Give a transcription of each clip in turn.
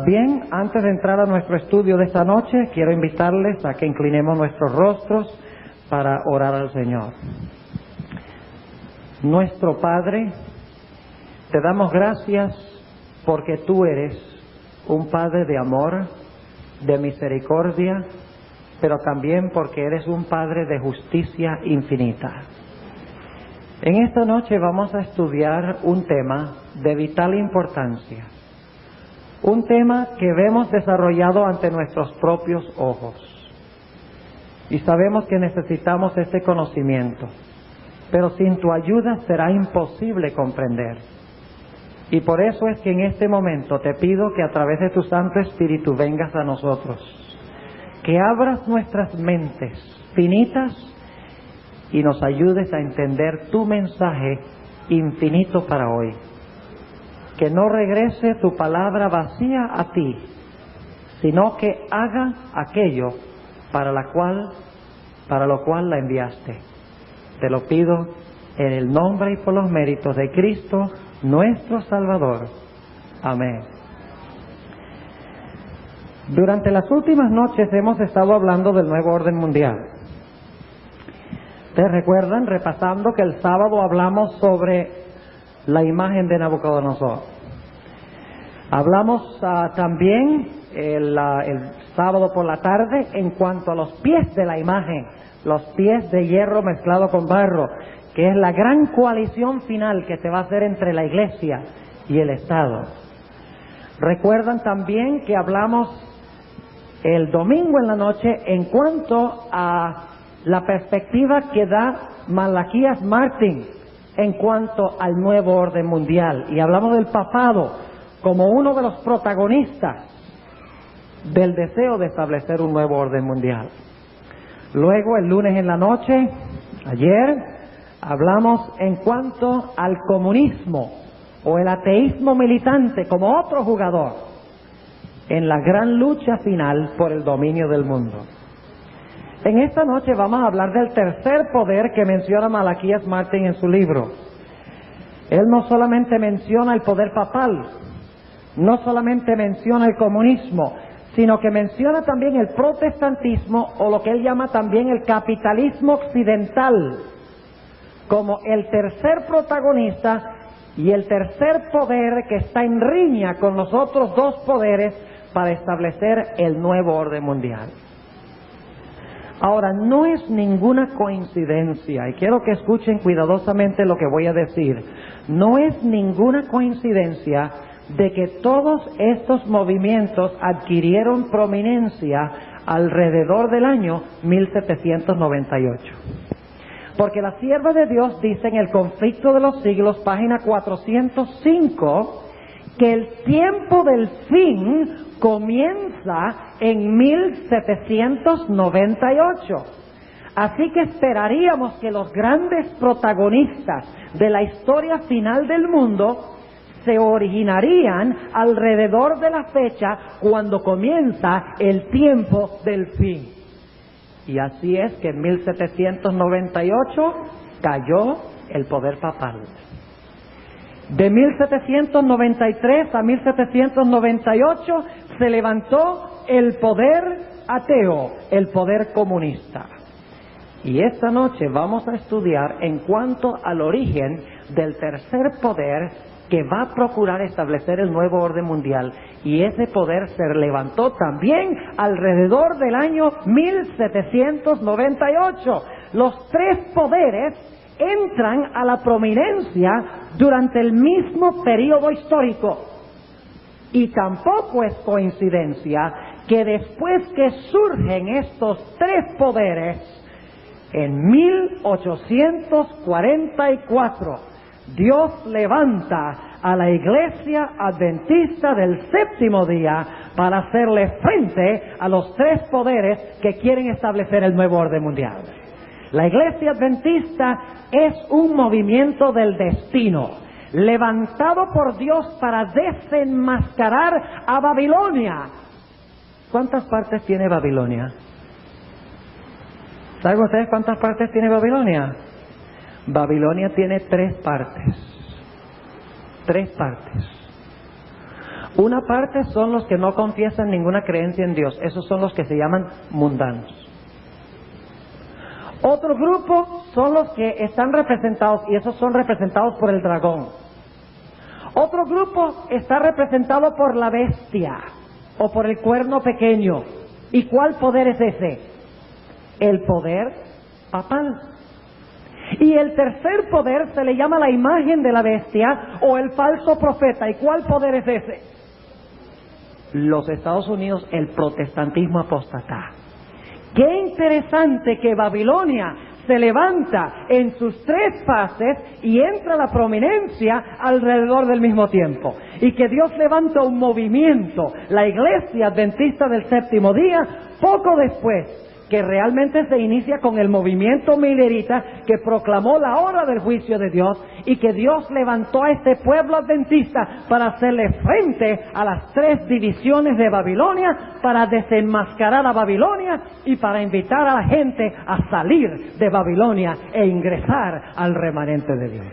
Bien, antes de entrar a nuestro estudio de esta noche, quiero invitarles a que inclinemos nuestros rostros para orar al Señor. Nuestro Padre, te damos gracias porque tú eres un Padre de amor, de misericordia, pero también porque eres un Padre de justicia infinita. En esta noche vamos a estudiar un tema de vital importancia. Un tema que vemos desarrollado ante nuestros propios ojos. Y sabemos que necesitamos este conocimiento, pero sin tu ayuda será imposible comprender. Y por eso es que en este momento te pido que a través de tu Santo Espíritu vengas a nosotros, que abras nuestras mentes finitas y nos ayudes a entender tu mensaje infinito para hoy. Que no regrese tu palabra vacía a ti, sino que haga aquello para lo cual la enviaste. Te lo pido en el nombre y por los méritos de Cristo, nuestro Salvador. Amén. Durante las últimas noches hemos estado hablando del nuevo orden mundial. ¿Te recuerdan? Repasando que el sábado hablamos sobre la imagen de Nabucodonosor. Hablamos también el sábado por la tarde en cuanto a los pies de la imagen, los pies de hierro mezclado con barro, que es la gran coalición final que se va a hacer entre la iglesia y el Estado. Recuerdan también que hablamos el domingo en la noche en cuanto a la perspectiva que da Malaquías Martín en cuanto al nuevo orden mundial, y hablamos del papado como uno de los protagonistas del deseo de establecer un nuevo orden mundial. Luego el lunes en la noche, ayer, hablamos en cuanto al comunismo o el ateísmo militante como otro jugador en la gran lucha final por el dominio del mundo. En esta noche vamos a hablar del tercer poder que menciona Malaquías Martín en su libro. Él no solamente menciona el poder papal, no solamente menciona el comunismo, sino que menciona también el protestantismo, o lo que él llama también el capitalismo occidental, como el tercer protagonista y el tercer poder que está en riña con los otros dos poderes para establecer el nuevo orden mundial. Ahora, no es ninguna coincidencia, y quiero que escuchen cuidadosamente lo que voy a decir, no es ninguna coincidencia de que todos estos movimientos adquirieron prominencia alrededor del año 1798. Porque la sierva de Dios dice en el Conflicto de los Siglos, página 405, que el tiempo del fin comienza en 1798. Así que esperaríamos que los grandes protagonistas de la historia final del mundo se originarían alrededor de la fecha cuando comienza el tiempo del fin. Y así es que en 1798 cayó el poder papal. De 1793 a 1798 se levantó el poder ateo, el poder comunista. Y esta noche vamos a estudiar en cuanto al origen del tercer poder que va a procurar establecer el nuevo orden mundial. Y ese poder se levantó también alrededor del año 1798. Los tres poderes entran a la prominencia durante el mismo periodo histórico. Y tampoco es coincidencia que después que surgen estos tres poderes, en 1844, Dios levanta a la Iglesia Adventista del Séptimo Día para hacerle frente a los tres poderes que quieren establecer el nuevo orden mundial. La Iglesia Adventista es un movimiento del destino, levantado por Dios para desenmascarar a Babilonia. ¿Cuántas partes tiene Babilonia? ¿Saben ustedes cuántas partes tiene Babilonia? Babilonia tiene tres partes. Una parte son los que no confiesan ninguna creencia en Dios. Esos son los que se llaman mundanos. Otro grupo son los que están representados, y esos son representados por el dragón. Otro grupo está representado por la bestia o por el cuerno pequeño. ¿Y cuál poder es ese? El poder papal. Y el tercer poder se le llama la imagen de la bestia o el falso profeta. ¿Y cuál poder es ese? Los Estados Unidos, el protestantismo apóstata. Qué interesante que Babilonia se levanta en sus tres fases y entra a la prominencia alrededor del mismo tiempo. Y que Dios levanta un movimiento, la Iglesia Adventista del Séptimo Día, poco después, que realmente se inicia con el movimiento milerita que proclamó la hora del juicio de Dios, y que Dios levantó a este pueblo adventista para hacerle frente a las tres divisiones de Babilonia, para desenmascarar a Babilonia y para invitar a la gente a salir de Babilonia e ingresar al remanente de Dios.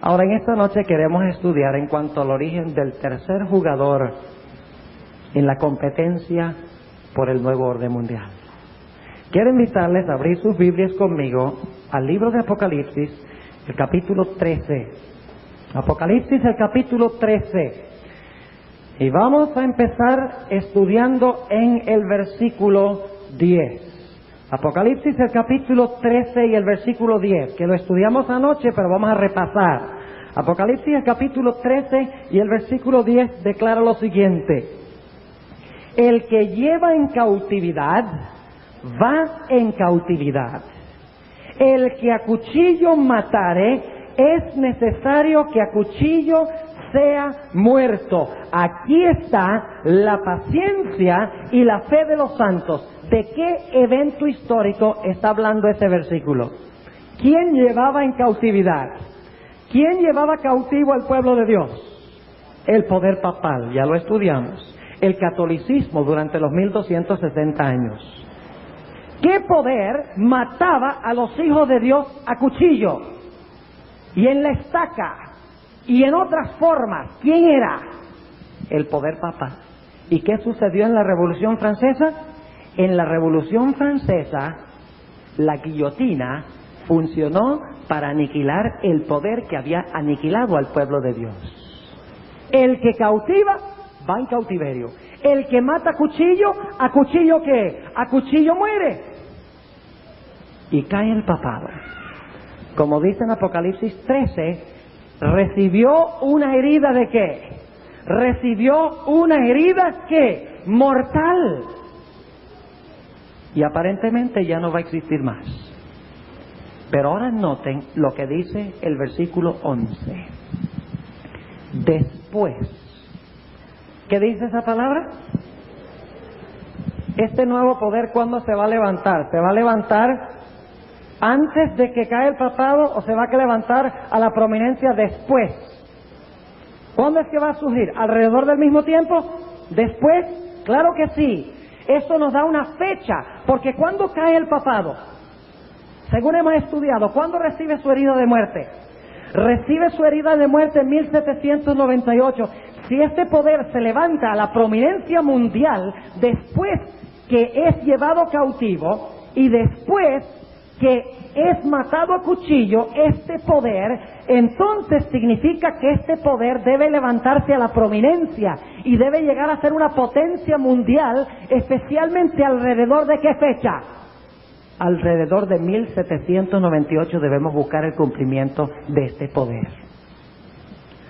Ahora, en esta noche queremos estudiar en cuanto al origen del tercer jugador en la competencia por el nuevo orden mundial. Quiero invitarles a abrir sus Biblias conmigo al libro de Apocalipsis, el capítulo 13. Apocalipsis, el capítulo 13. Y vamos a empezar estudiando en el versículo 10. Apocalipsis, el capítulo 13 y el versículo 10, que lo estudiamos anoche, pero vamos a repasar. Apocalipsis, el capítulo 13 y el versículo 10 declara lo siguiente: el que lleva en cautividad, va en cautividad. El que a cuchillo matare, es necesario que a cuchillo sea muerto. Aquí está la paciencia y la fe de los santos. ¿De qué evento histórico está hablando ese versículo? ¿Quién llevaba en cautividad? ¿Quién llevaba cautivo al pueblo de Dios? El poder papal, ya lo estudiamos. El catolicismo durante los 1260 años. ¿Qué poder mataba a los hijos de Dios a cuchillo? Y en la estaca, y en otras formas. ¿Quién era? El poder papal. ¿Y qué sucedió en la Revolución Francesa? En la Revolución Francesa, la guillotina funcionó para aniquilar el poder que había aniquilado al pueblo de Dios. El que cautiva, va en cautiverio. El que mata ¿a cuchillo qué? A cuchillo muere. Y cae el papado. Como dice en Apocalipsis 13, recibió una herida ¿de qué? Recibió una herida ¿qué? Mortal. Y aparentemente ya no va a existir más. Pero ahora noten lo que dice el versículo 11. Después. ¿Qué dice esa palabra? Este nuevo poder, ¿cuándo se va a levantar? ¿Se va a levantar antes de que cae el papado o se va a levantar a la prominencia después? ¿Cuándo es que va a surgir? ¿Alrededor del mismo tiempo? ¿Después? Claro que sí. Eso nos da una fecha, porque ¿cuándo cae el papado? Según hemos estudiado, ¿cuándo recibe su herida de muerte? Recibe su herida de muerte en 1798. Si este poder se levanta a la prominencia mundial después que es llevado cautivo y después que es matado a cuchillo, este poder, entonces significa que este poder debe levantarse a la prominencia y debe llegar a ser una potencia mundial, especialmente alrededor de ¿qué fecha? Alrededor de 1798 debemos buscar el cumplimiento de este poder.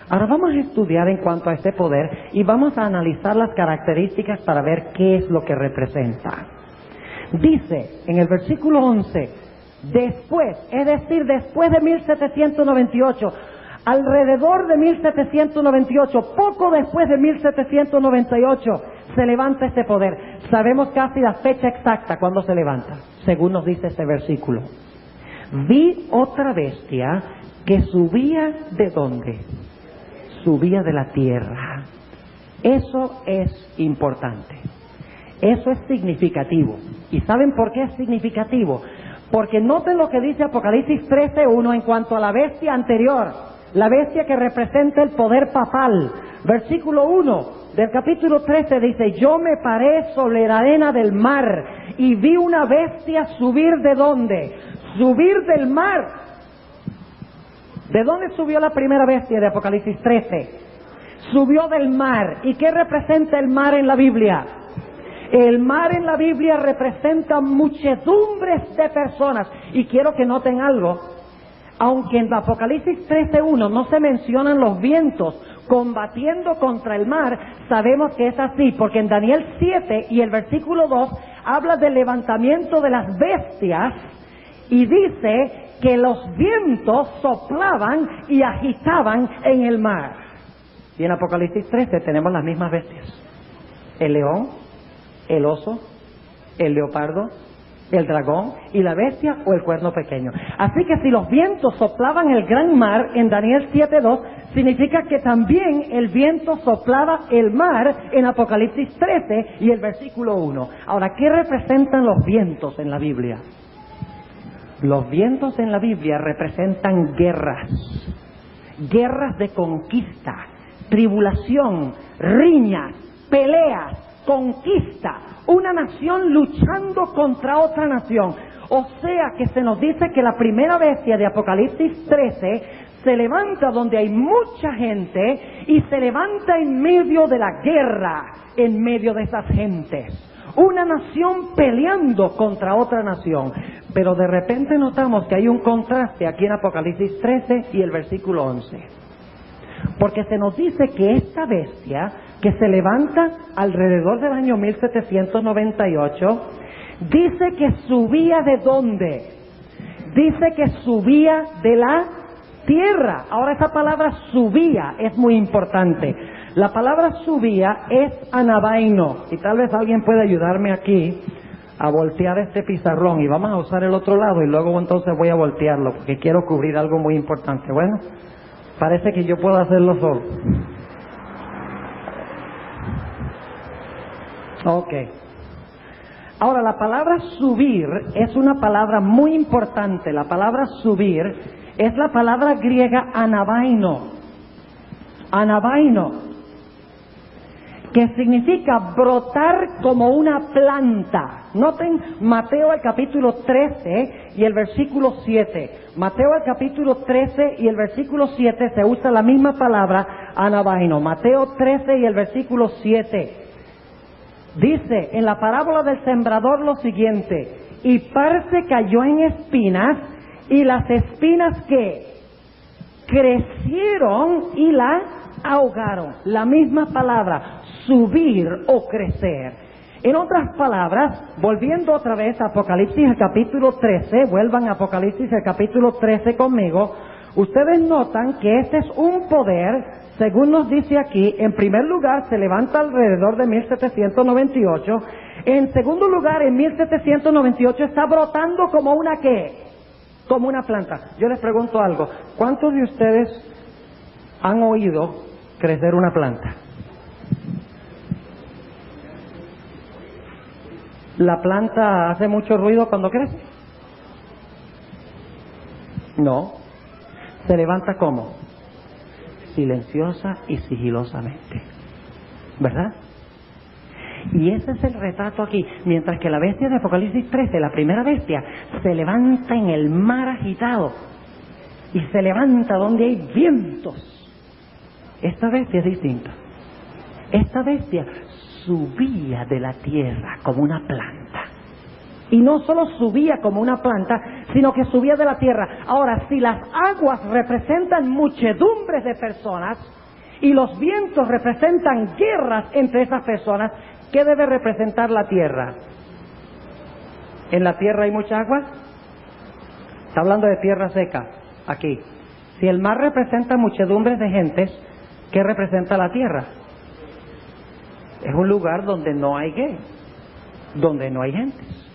Ahora vamos a estudiar en cuanto a este poder y vamos a analizar las características para ver qué es lo que representa. Dice en el versículo 11, después, es decir, después de 1798, alrededor de 1798, poco después de 1798, se levanta este poder. Sabemos casi la fecha exacta cuando se levanta, según nos dice este versículo. Vi otra bestia que subía ¿de dónde? Subía de la tierra. Eso es importante. Eso es significativo. ¿Y saben por qué es significativo? Porque noten lo que dice Apocalipsis 13:1 en cuanto a la bestia anterior, la bestia que representa el poder papal. Versículo 1 del capítulo 13 dice: yo me paré sobre la arena del mar y vi una bestia subir ¿de dónde? Subir del mar. ¿De dónde subió la primera bestia de Apocalipsis 13? Subió del mar. ¿Y qué representa el mar en la Biblia? El mar en la Biblia representa muchedumbres de personas. Y quiero que noten algo. Aunque en Apocalipsis 13:1 no se mencionan los vientos combatiendo contra el mar, sabemos que es así, porque en Daniel 7 y el versículo 2 habla del levantamiento de las bestias y dice que los vientos soplaban y agitaban en el mar. Y en Apocalipsis 13 tenemos las mismas bestias: el león, el oso, el leopardo, el dragón y la bestia o el cuerno pequeño. Así que si los vientos soplaban el gran mar en Daniel 7:2, significa que también el viento soplaba el mar en Apocalipsis 13 y el versículo 1. Ahora, ¿qué representan los vientos en la Biblia? Los vientos en la Biblia representan guerras, guerras de conquista, tribulación, riñas, peleas, conquista, una nación luchando contra otra nación. O sea que se nos dice que la primera bestia de Apocalipsis 13 se levanta donde hay mucha gente y se levanta en medio de la guerra, en medio de esas gentes. Una nación peleando contra otra nación. Pero de repente notamos que hay un contraste aquí en Apocalipsis 13 y el versículo 11. Porque se nos dice que esta bestia, que se levanta alrededor del año 1798, dice que subía ¿de dónde? Dice que subía de la tierra. Ahora, esa palabra subía es muy importante. La palabra subía es anabaino. Y tal vez alguien pueda ayudarme aquí a voltear este pizarrón. Y vamos a usar el otro lado y luego entonces voy a voltearlo, porque quiero cubrir algo muy importante. Bueno, parece que yo puedo hacerlo solo. Ok. Ahora, la palabra subir es una palabra muy importante. La palabra subir es la palabra griega anabaino. Anabaino, que significa brotar como una planta. Noten Mateo el capítulo 13 y el versículo 7. Mateo el capítulo 13 y el versículo 7 se usa la misma palabra anabaino. Mateo 13 y el versículo 7. Dice en la parábola del sembrador lo siguiente: y parte cayó en espinas, y las espinas que crecieron y la ahogaron. La misma palabra, subir o crecer. En otras palabras, volviendo otra vez a Apocalipsis el capítulo 13, vuelvan a Apocalipsis el capítulo 13 conmigo, ustedes notan que este es un poder. Según nos dice aquí, en primer lugar se levanta alrededor de 1798. En segundo lugar, en 1798 está brotando como una ¿qué? Como una planta. Yo les pregunto algo: ¿cuántos de ustedes han oído crecer una planta? ¿La planta hace mucho ruido cuando crece? No. ¿Se levanta cómo? Silenciosa y sigilosamente, ¿verdad? Y ese es el retrato aquí. Mientras que la bestia de Apocalipsis 13, la primera bestia, se levanta en el mar agitado y se levanta donde hay vientos. Esta bestia es distinta. Esta bestia subía de la tierra como una planta. Y no solo subía como una planta, sino que subía de la tierra. Ahora, si las aguas representan muchedumbres de personas y los vientos representan guerras entre esas personas, ¿qué debe representar la tierra? ¿En la tierra hay mucha agua? Está hablando de tierra seca, aquí. Si el mar representa muchedumbres de gentes, ¿qué representa la tierra? Es un lugar donde no hay ¿qué? Donde no hay gentes.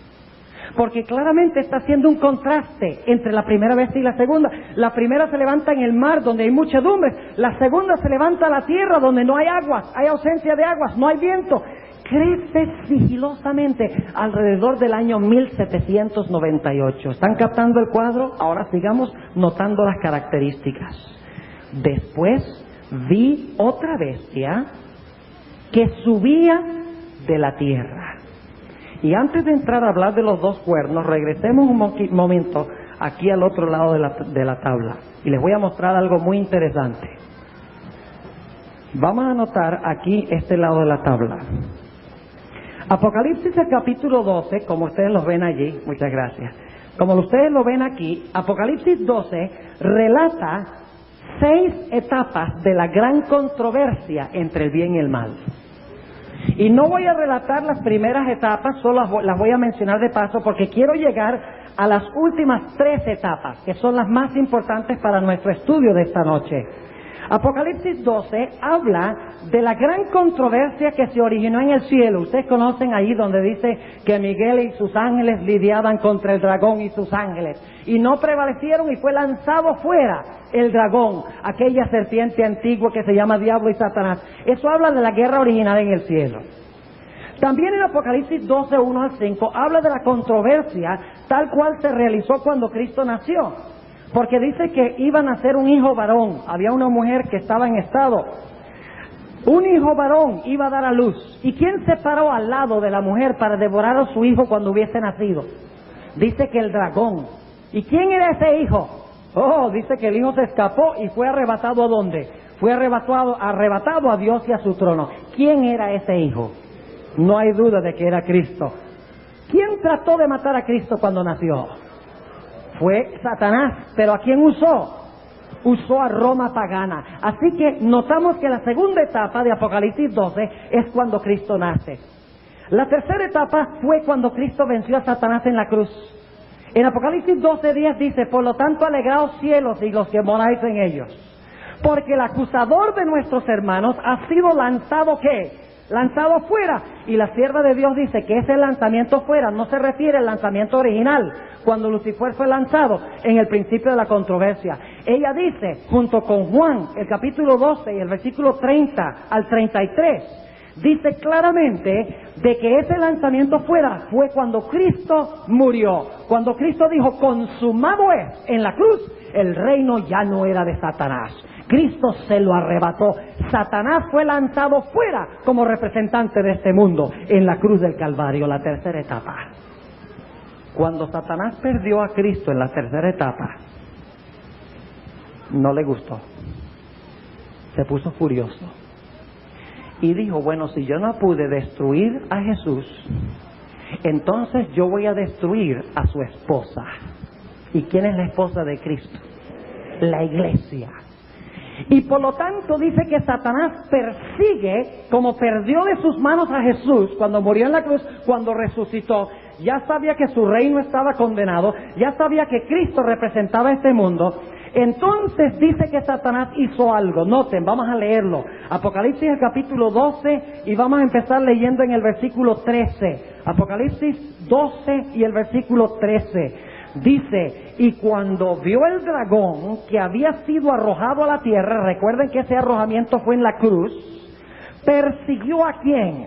Porque claramente está haciendo un contraste entre la primera bestia y la segunda. La primera se levanta en el mar donde hay muchedumbres. La segunda se levanta a la tierra donde no hay aguas, hay ausencia de aguas, no hay viento. Crece sigilosamente alrededor del año 1798. ¿Están captando el cuadro? Ahora sigamos notando las características. Después vi otra bestia que subía de la tierra. Y antes de entrar a hablar de los dos cuernos, regresemos un momento aquí al otro lado de la tabla. Y les voy a mostrar algo muy interesante. Vamos a anotar aquí este lado de la tabla. Apocalipsis el capítulo 12, como ustedes lo ven allí, muchas gracias. Como ustedes lo ven aquí, Apocalipsis 12 relata 6 etapas de la gran controversia entre el bien y el mal. Y no voy a relatar las primeras etapas, solo las voy a mencionar de paso porque quiero llegar a las últimas 3 etapas, que son las más importantes para nuestro estudio de esta noche. Apocalipsis 12 habla de la gran controversia que se originó en el cielo. Ustedes conocen ahí donde dice que Miguel y sus ángeles lidiaban contra el dragón y sus ángeles, y no prevalecieron y fue lanzado fuera el dragón, aquella serpiente antigua que se llama Diablo y Satanás. Eso habla de la guerra original en el cielo. También en Apocalipsis 12, 1 al 5, habla de la controversia tal cual se realizó cuando Cristo nació. Porque dice que iba a nacer un hijo varón. Había una mujer que estaba en estado. Un hijo varón iba a dar a luz. ¿Y quién se paró al lado de la mujer para devorar a su hijo cuando hubiese nacido? Dice que el dragón. ¿Y quién era ese hijo? Oh, dice que el hijo se escapó y fue arrebatado ¿a dónde? Fue arrebatado a Dios y a su trono. ¿Quién era ese hijo? No hay duda de que era Cristo. ¿Quién trató de matar a Cristo cuando nació? Fue Satanás. ¿Pero a quién usó? Usó a Roma pagana. Así que notamos que la segunda etapa de Apocalipsis 12 es cuando Cristo nace. La tercera etapa fue cuando Cristo venció a Satanás en la cruz. En Apocalipsis 12:10 dice: por lo tanto, alegraos cielos y los que moráis en ellos, porque el acusador de nuestros hermanos ha sido lanzado, ¿qué? Lanzado fuera. Y la sierva de Dios dice que ese lanzamiento fuera no se refiere al lanzamiento original, cuando Lucifer fue lanzado en el principio de la controversia. Ella dice, junto con Juan, el capítulo 12 y el versículo 30 al 33, dice claramente de que ese lanzamiento fuera fue cuando Cristo murió. Cuando Cristo dijo, consumado es, en la cruz, el reino ya no era de Satanás. Cristo se lo arrebató. Satanás fue lanzado fuera como representante de este mundo en la cruz del Calvario, la tercera etapa. Cuando Satanás perdió a Cristo en la tercera etapa, no le gustó. Se puso furioso. Y dijo, bueno, si yo no pude destruir a Jesús, entonces yo voy a destruir a su esposa. ¿Y quién es la esposa de Cristo? La iglesia. Y por lo tanto dice que Satanás persigue, como perdió de sus manos a Jesús cuando murió en la cruz, cuando resucitó, ya sabía que su reino estaba condenado, ya sabía que Cristo representaba este mundo. Entonces dice que Satanás hizo algo. Noten, vamos a leerlo. Apocalipsis el capítulo 12 y vamos a empezar leyendo en el versículo 13. Apocalipsis 12 y el versículo 13. Dice, y cuando vio el dragón que había sido arrojado a la tierra, recuerden que ese arrojamiento fue en la cruz, persiguió ¿a quién?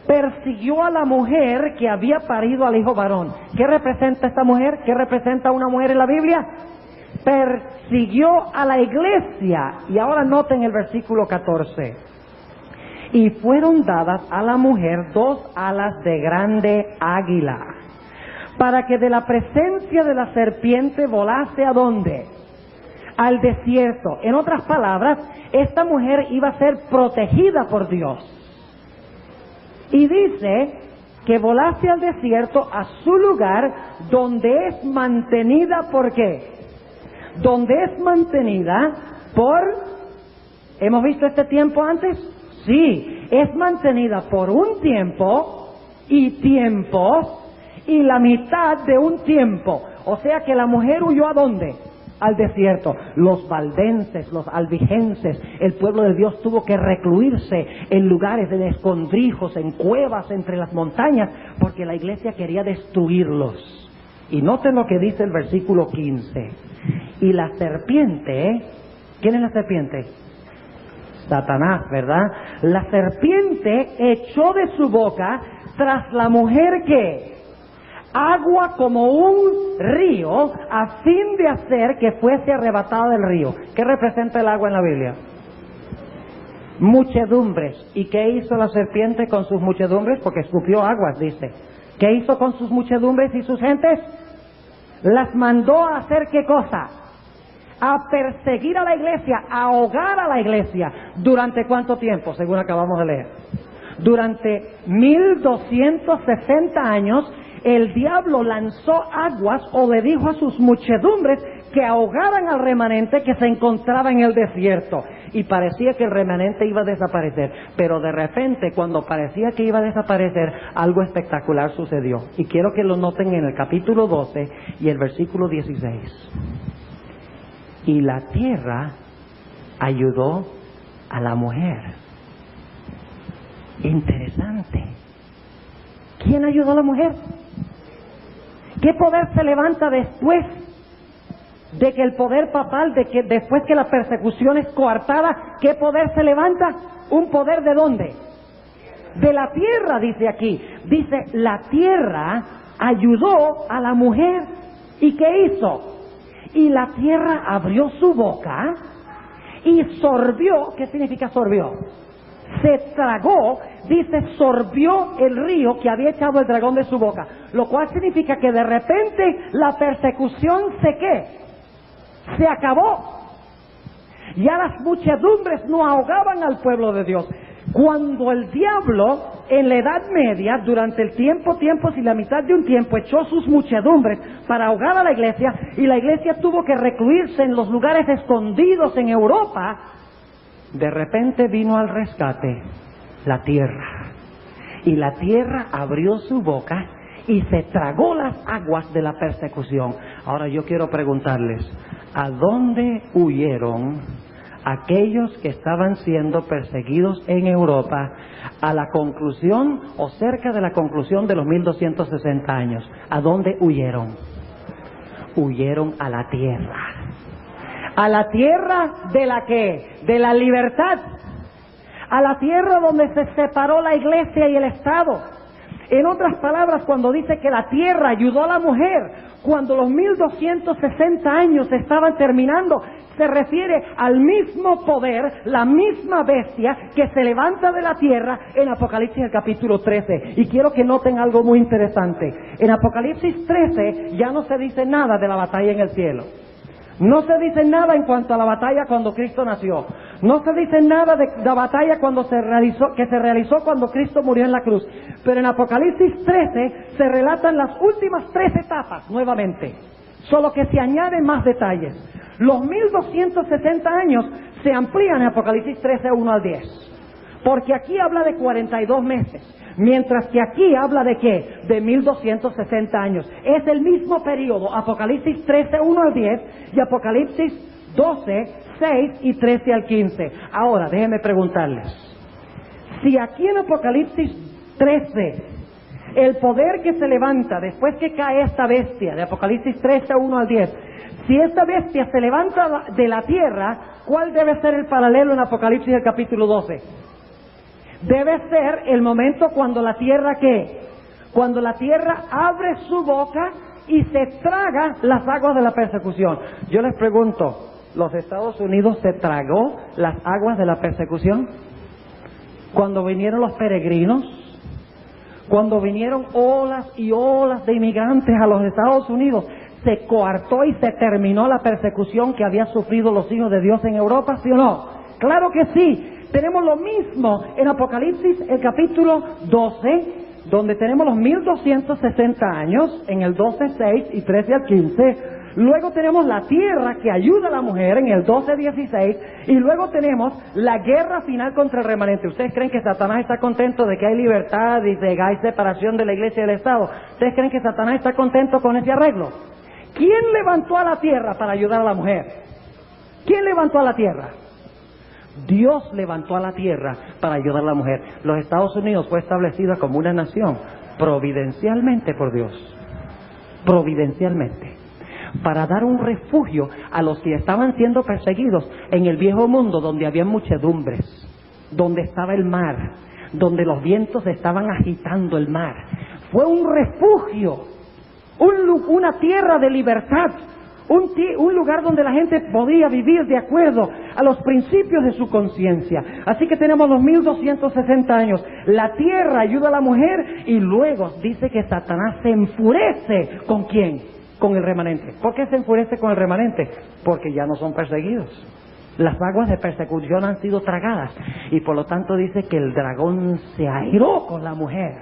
Persiguió a la mujer que había parido al hijo varón. ¿Qué representa esta mujer? ¿Qué representa una mujer en la Biblia? Persiguió a la iglesia. Y ahora noten el versículo 14. Y fueron dadas a la mujer 2 alas de grande águila, para que de la presencia de la serpiente volase ¿a dónde? Al desierto. En otras palabras, esta mujer iba a ser protegida por Dios. Y dice que volase al desierto, a su lugar, donde es mantenida, ¿por qué? Donde es mantenida por... ¿Hemos visto este tiempo antes? Sí, es mantenida por un tiempo y tiempos, y la mitad de un tiempo. O sea que la mujer huyó ¿a dónde? Al desierto. Los valdenses, los albigenses, el pueblo de Dios tuvo que recluirse en lugares de escondrijos, en cuevas entre las montañas, porque la iglesia quería destruirlos. Y noten lo que dice el versículo 15. Y la serpiente, ¿quién es la serpiente? Satanás, ¿verdad? La serpiente echó de su boca tras la mujer que agua como un río, a fin de hacer que fuese arrebatada del río. ¿Qué representa el agua en la Biblia? muchedumbres. ¿Y qué hizo la serpiente con sus muchedumbres? Porque escupió aguas, dice. ¿Qué hizo con sus muchedumbres y sus gentes? Las mandó a hacer ¿qué cosa? A perseguir a la iglesia, a ahogar a la iglesia. ¿Durante cuánto tiempo? Según acabamos de leer. Durante 1260 años, el diablo lanzó aguas o le dijo a sus muchedumbres que ahogaran al remanente que se encontraba en el desierto. Y parecía que el remanente iba a desaparecer. Pero de repente, cuando parecía que iba a desaparecer, algo espectacular sucedió. Y quiero que lo noten en el capítulo 12 y el versículo 16. Y la tierra ayudó a la mujer. Interesante. ¿Quién ayudó a la mujer? ¿Qué poder se levanta después de que el poder papal, de que después que la persecución es coartada, qué poder se levanta? ¿Un poder de dónde? De la tierra, dice aquí. Dice, la tierra ayudó a la mujer. ¿Y qué hizo? Y la tierra abrió su boca y sorbió. ¿Qué significa sorbió? Se tragó, dice, sorbió el río que había echado el dragón de su boca. Lo cual significa que de repente la persecución se acabó. Ya las muchedumbres no ahogaban al pueblo de Dios. Cuando el diablo en la Edad Media, durante el tiempos y la mitad de un tiempo, echó sus muchedumbres para ahogar a la iglesia, y la iglesia tuvo que recluirse en los lugares escondidos en Europa, de repente vino al rescate la tierra. Y la tierra abrió su boca y se tragó las aguas de la persecución. Ahora yo quiero preguntarles, ¿a dónde huyeron aquellos que estaban siendo perseguidos en Europa a la conclusión o cerca de la conclusión de los 1260 años? ¿A dónde huyeron? Huyeron a la tierra. ¿A la tierra de la qué? De la libertad. A la tierra donde se separó la iglesia y el Estado. En otras palabras, cuando dice que la tierra ayudó a la mujer, cuando los 1260 años estaban terminando, se refiere al mismo poder, la misma bestia que se levanta de la tierra en Apocalipsis el capítulo 13. Y quiero que noten algo muy interesante. En Apocalipsis 13 ya no se dice nada de la batalla en el cielo. No se dice nada en cuanto a la batalla cuando Cristo nació. No se dice nada de la batalla que se realizó cuando Cristo murió en la cruz. Pero en Apocalipsis 13 se relatan las últimas 3 etapas nuevamente. Solo que se añaden más detalles. Los 1260 años se amplían en Apocalipsis 13, 1 al 10. Porque aquí habla de 42 meses. Mientras que aquí habla de ¿qué? De 1260 años. Es el mismo periodo, Apocalipsis 13, 1 al 10 y Apocalipsis 12, 6 y 13 al 15. Ahora, déjenme preguntarles. Si aquí en Apocalipsis 13, el poder que se levanta después que cae esta bestia, de Apocalipsis 13, 1 al 10, si esta bestia se levanta de la tierra, ¿cuál debe ser el paralelo en Apocalipsis del capítulo 12? Debe ser el momento cuando la tierra ¿qué? Cuando la tierra abre su boca y se traga las aguas de la persecución. Yo les pregunto, ¿los Estados Unidos se tragó las aguas de la persecución? Cuando vinieron los peregrinos, cuando vinieron olas y olas de inmigrantes a los Estados Unidos, ¿se coartó y se terminó la persecución que habían sufrido los hijos de Dios en Europa, sí o no? Claro que sí. Tenemos lo mismo en Apocalipsis, el capítulo 12, donde tenemos los 1260 años, en el 12, 6 y 13 al 15. Luego tenemos la tierra que ayuda a la mujer en el 12, 16. Y luego tenemos la guerra final contra el remanente. ¿Ustedes creen que Satanás está contento de que hay libertad y de que hay separación de la iglesia y del Estado? ¿Ustedes creen que Satanás está contento con ese arreglo? ¿Quién levantó a la tierra para ayudar a la mujer? ¿Quién levantó a la tierra? Dios levantó a la tierra para ayudar a la mujer. Los Estados Unidos fue establecida como una nación providencialmente por Dios. Providencialmente. Para dar un refugio a los que estaban siendo perseguidos en el viejo mundo, donde había muchedumbres, donde estaba el mar, donde los vientos estaban agitando el mar. Fue un refugio, una tierra de libertad. Un lugar donde la gente podía vivir de acuerdo a los principios de su conciencia. Así que tenemos los 1260 años. La tierra ayuda a la mujer y luego dice que Satanás se enfurece. ¿Con quién? Con el remanente. ¿Por qué se enfurece con el remanente? Porque ya no son perseguidos. Las aguas de persecución han sido tragadas y por lo tanto dice que el dragón se airó con la mujer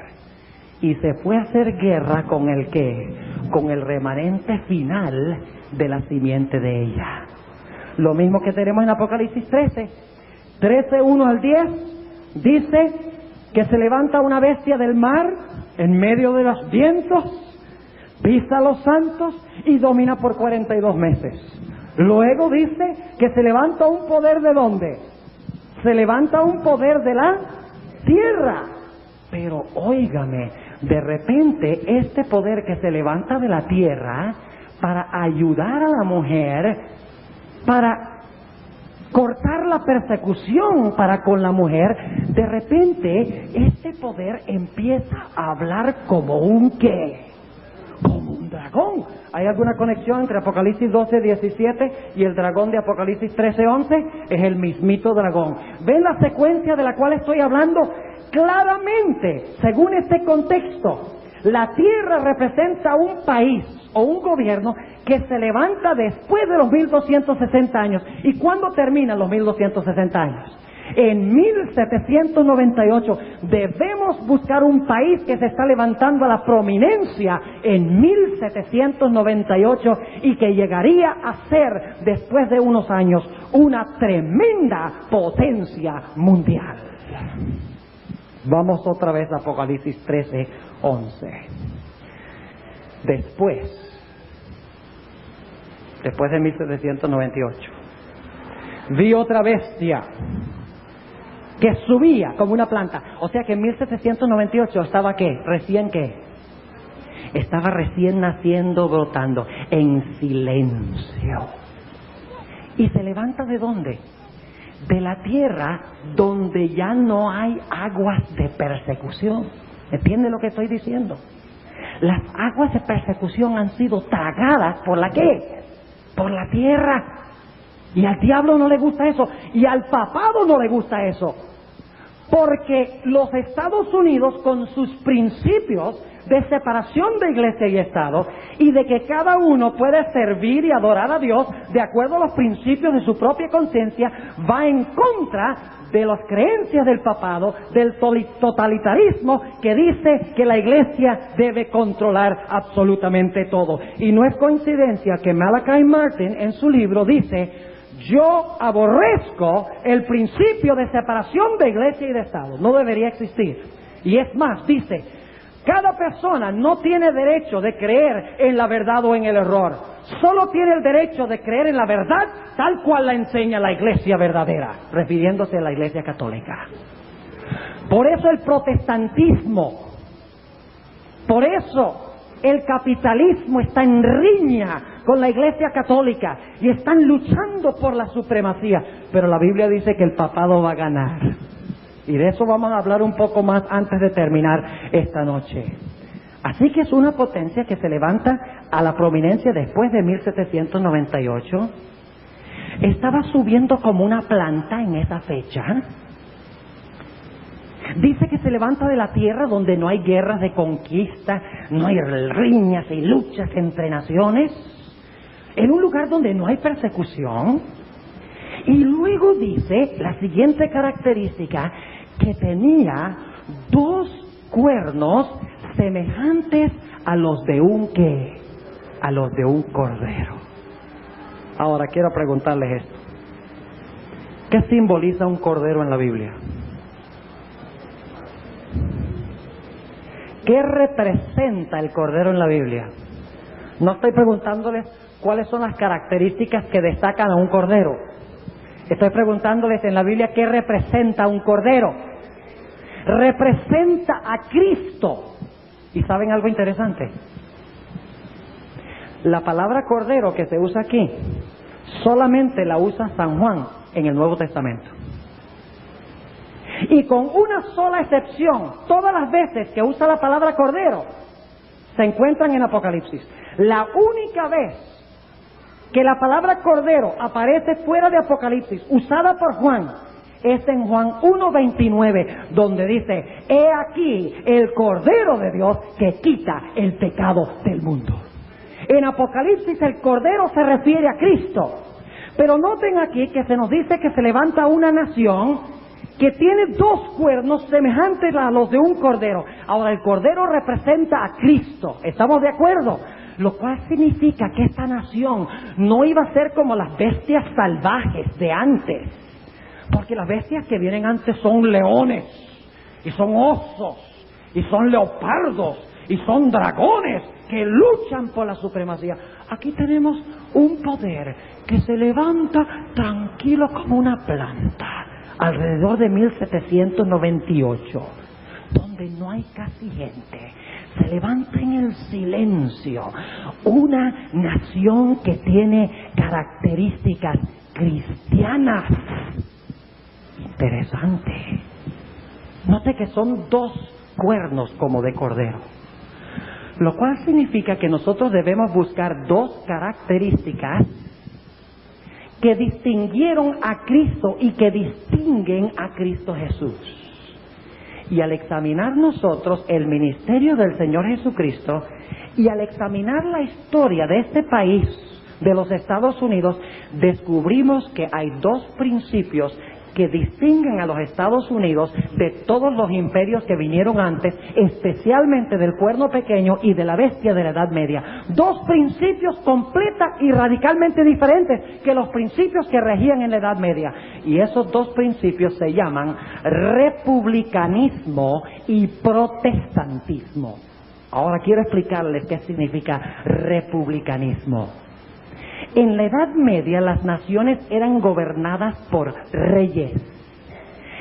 y se fue a hacer guerra con el ¿qué? Con el remanente final de la simiente de ella. Lo mismo que tenemos en Apocalipsis 13, 1 al 10, dice que se levanta una bestia del mar en medio de los vientos, pisa a los santos y domina por 42 meses. Luego dice que se levanta un poder ¿de dónde? Se levanta un poder de la tierra. Pero óigame, de repente este poder que se levanta de la tierra para ayudar a la mujer, para cortar la persecución para con la mujer, de repente este poder empieza a hablar como un ¿qué? Como un dragón. ¿Hay alguna conexión entre Apocalipsis 12:17 y el dragón de Apocalipsis 13:11? Es el mismito dragón. ¿Ven la secuencia de la cual estoy hablando? Claramente, según este contexto, la tierra representa un país o un gobierno que se levanta después de los 1260 años. ¿Y cuándo terminan los 1260 años? En 1798 debemos buscar un país que se está levantando a la prominencia en 1798 y que llegaría a ser, después de unos años, una tremenda potencia mundial. Vamos otra vez a Apocalipsis 13:11. Después de 1798, vi otra bestia que subía como una planta. O sea que en 1798 estaba ¿qué? Estaba recién naciendo, brotando, en silencio. ¿Y se levanta de dónde? De la tierra donde ya no hay aguas de persecución. ¿Entiende lo que estoy diciendo? Las aguas de persecución han sido tragadas ¿por la qué? Por la tierra. Y al diablo no le gusta eso. Y al papado no le gusta eso. Porque los Estados Unidos, con sus principios de separación de iglesia y Estado, y de que cada uno puede servir y adorar a Dios de acuerdo a los principios de su propia conciencia, va en contra de las creencias del papado, del totalitarismo que dice que la iglesia debe controlar absolutamente todo. Y no es coincidencia que Malachi Martin en su libro dice: yo aborrezco el principio de separación de iglesia y de Estado. No debería existir. Y es más, dice, cada persona no tiene derecho de creer en la verdad o en el error. Solo tiene el derecho de creer en la verdad tal cual la enseña la iglesia verdadera, refiriéndose a la iglesia católica. Por eso el protestantismo, por eso el capitalismo está en riña con la iglesia católica y están luchando por la supremacía. Pero la Biblia dice que el papado va a ganar. Y de eso vamos a hablar un poco más antes de terminar esta noche. Así que es una potencia que se levanta a la prominencia después de 1798. Estaba subiendo como una planta en esa fecha. Dice que se levanta de la tierra donde no hay guerras de conquista, no hay riñas y luchas entre naciones, en un lugar donde no hay persecución. Y luego dice la siguiente característica, que tenía 2 cuernos semejantes a los de un ¿qué? A los de un cordero. Ahora quiero preguntarles esto: ¿qué simboliza un cordero en la Biblia? ¿Qué representa el cordero en la Biblia? No estoy preguntándoles cuáles son las características que destacan a un cordero. Estoy preguntándoles en la Biblia qué representa un cordero. Representa a Cristo. ¿Y saben algo interesante? La palabra cordero que se usa aquí solamente la usa San Juan en el Nuevo Testamento. Y con una sola excepción, todas las veces que usa la palabra cordero se encuentran en Apocalipsis. La única vez que la palabra cordero aparece fuera de Apocalipsis, usada por Juan, es en Juan 1:29, donde dice: he aquí el Cordero de Dios que quita el pecado del mundo. En Apocalipsis el Cordero se refiere a Cristo. Pero noten aquí que se nos dice que se levanta una nación que tiene dos cuernos semejantes a los de un cordero. Ahora, el cordero representa a Cristo, ¿estamos de acuerdo? Lo cual significa que esta nación no iba a ser como las bestias salvajes de antes, porque las bestias que vienen antes son leones, y son osos, y son leopardos, y son dragones que luchan por la supremacía. Aquí tenemos un poder que se levanta tranquilo como una planta, alrededor de 1798, donde no hay casi gente. Se levanta en el silencio una nación que tiene características cristianas. Interesante. Note que son dos cuernos como de cordero, lo cual significa que nosotros debemos buscar dos características que distinguieron a Cristo y que distinguen a Cristo Jesús. Y al examinar nosotros el ministerio del Señor Jesucristo y al examinar la historia de este país, de los Estados Unidos, descubrimos que hay dos principios que distinguen a los Estados Unidos de todos los imperios que vinieron antes, especialmente del cuerno pequeño y de la bestia de la Edad Media. Dos principios completa y radicalmente diferentes que los principios que regían en la Edad Media. Y esos dos principios se llaman republicanismo y protestantismo. Ahora quiero explicarles qué significa republicanismo. En la Edad Media las naciones eran gobernadas por reyes.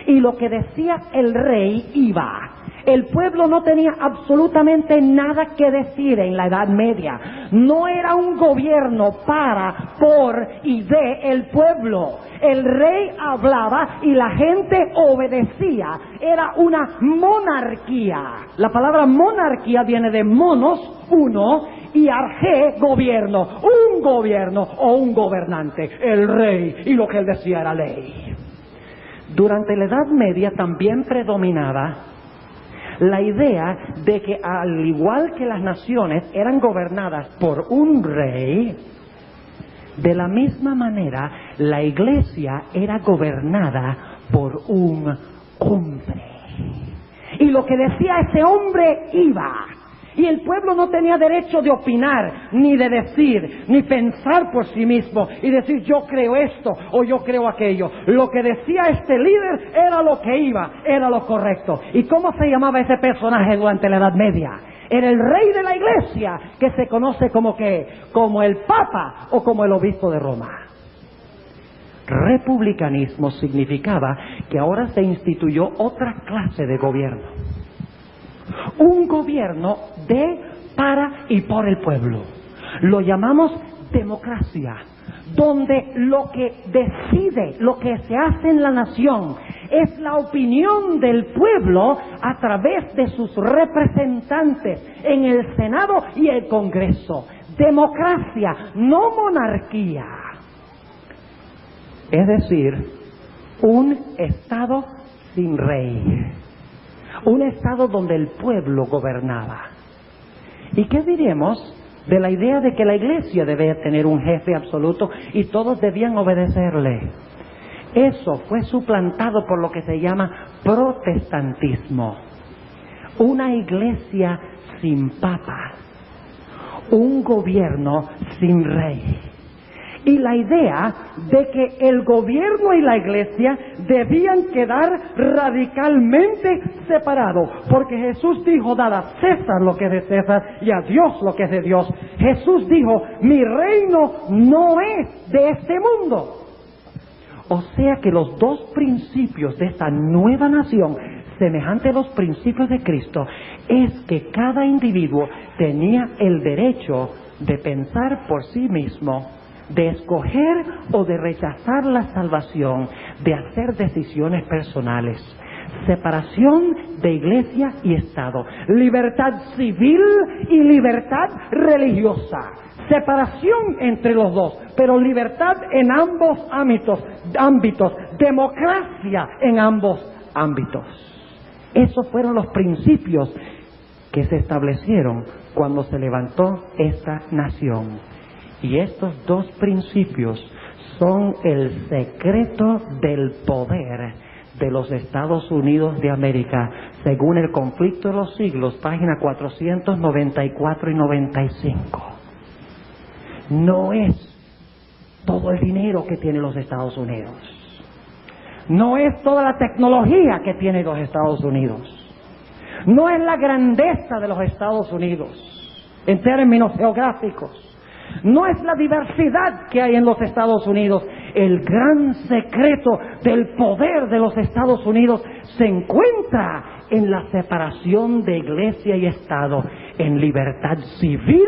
Y lo que decía el rey iba. El pueblo no tenía absolutamente nada que decir en la Edad Media. No era un gobierno para, por y de el pueblo. El rey hablaba y la gente obedecía. Era una monarquía. La palabra monarquía viene de monos, uno, y arge, gobierno. Un gobierno o un gobernante, el rey, y lo que él decía era ley. Durante la Edad Media también predominaba la idea de que, al igual que las naciones eran gobernadas por un rey, de la misma manera la iglesia era gobernada por un hombre. Y lo que decía ese hombre iba. Y el pueblo no tenía derecho de opinar, ni de decir, ni pensar por sí mismo y decir yo creo esto o yo creo aquello. Lo que decía este líder era lo que iba, era lo correcto. ¿Y cómo se llamaba ese personaje durante la Edad Media? Era el rey de la iglesia, que se conoce como ¿qué? Como el Papa o como el obispo de Roma. Republicanismo significaba que ahora se instituyó otra clase de gobierno. Un gobierno de, para y por el pueblo. Lo llamamos democracia, donde lo que decide, lo que se hace en la nación, es la opinión del pueblo a través de sus representantes en el Senado y el Congreso. Democracia, no monarquía. Es decir, un Estado sin rey. Un Estado donde el pueblo gobernaba. ¿Y qué diremos de la idea de que la iglesia debe tener un jefe absoluto y todos debían obedecerle? Eso fue suplantado por lo que se llama protestantismo. Una iglesia sin papa. Un gobierno sin rey. Y la idea de que el gobierno y la iglesia debían quedar radicalmente separados, porque Jesús dijo: dad a César lo que es de César y a Dios lo que es de Dios. Jesús dijo: mi reino no es de este mundo. O sea que los dos principios de esta nueva nación, semejante a los principios de Cristo, es que cada individuo tenía el derecho de pensar por sí mismo, de escoger o de rechazar la salvación, de hacer decisiones personales. Separación de iglesia y Estado. Libertad civil y libertad religiosa. Separación entre los dos, pero libertad en ambos ámbitos. Democracia en ambos ámbitos. Esos fueron los principios que se establecieron cuando se levantó esta nación. Y estos dos principios son el secreto del poder de los Estados Unidos de América, según el Conflicto de los Siglos, página 494 y 95. No es todo el dinero que tienen los Estados Unidos. No es toda la tecnología que tienen los Estados Unidos. No es la grandeza de los Estados Unidos en términos geográficos. No es la diversidad que hay en los Estados Unidos. El gran secreto del poder de los Estados Unidos se encuentra en la separación de iglesia y Estado, en libertad civil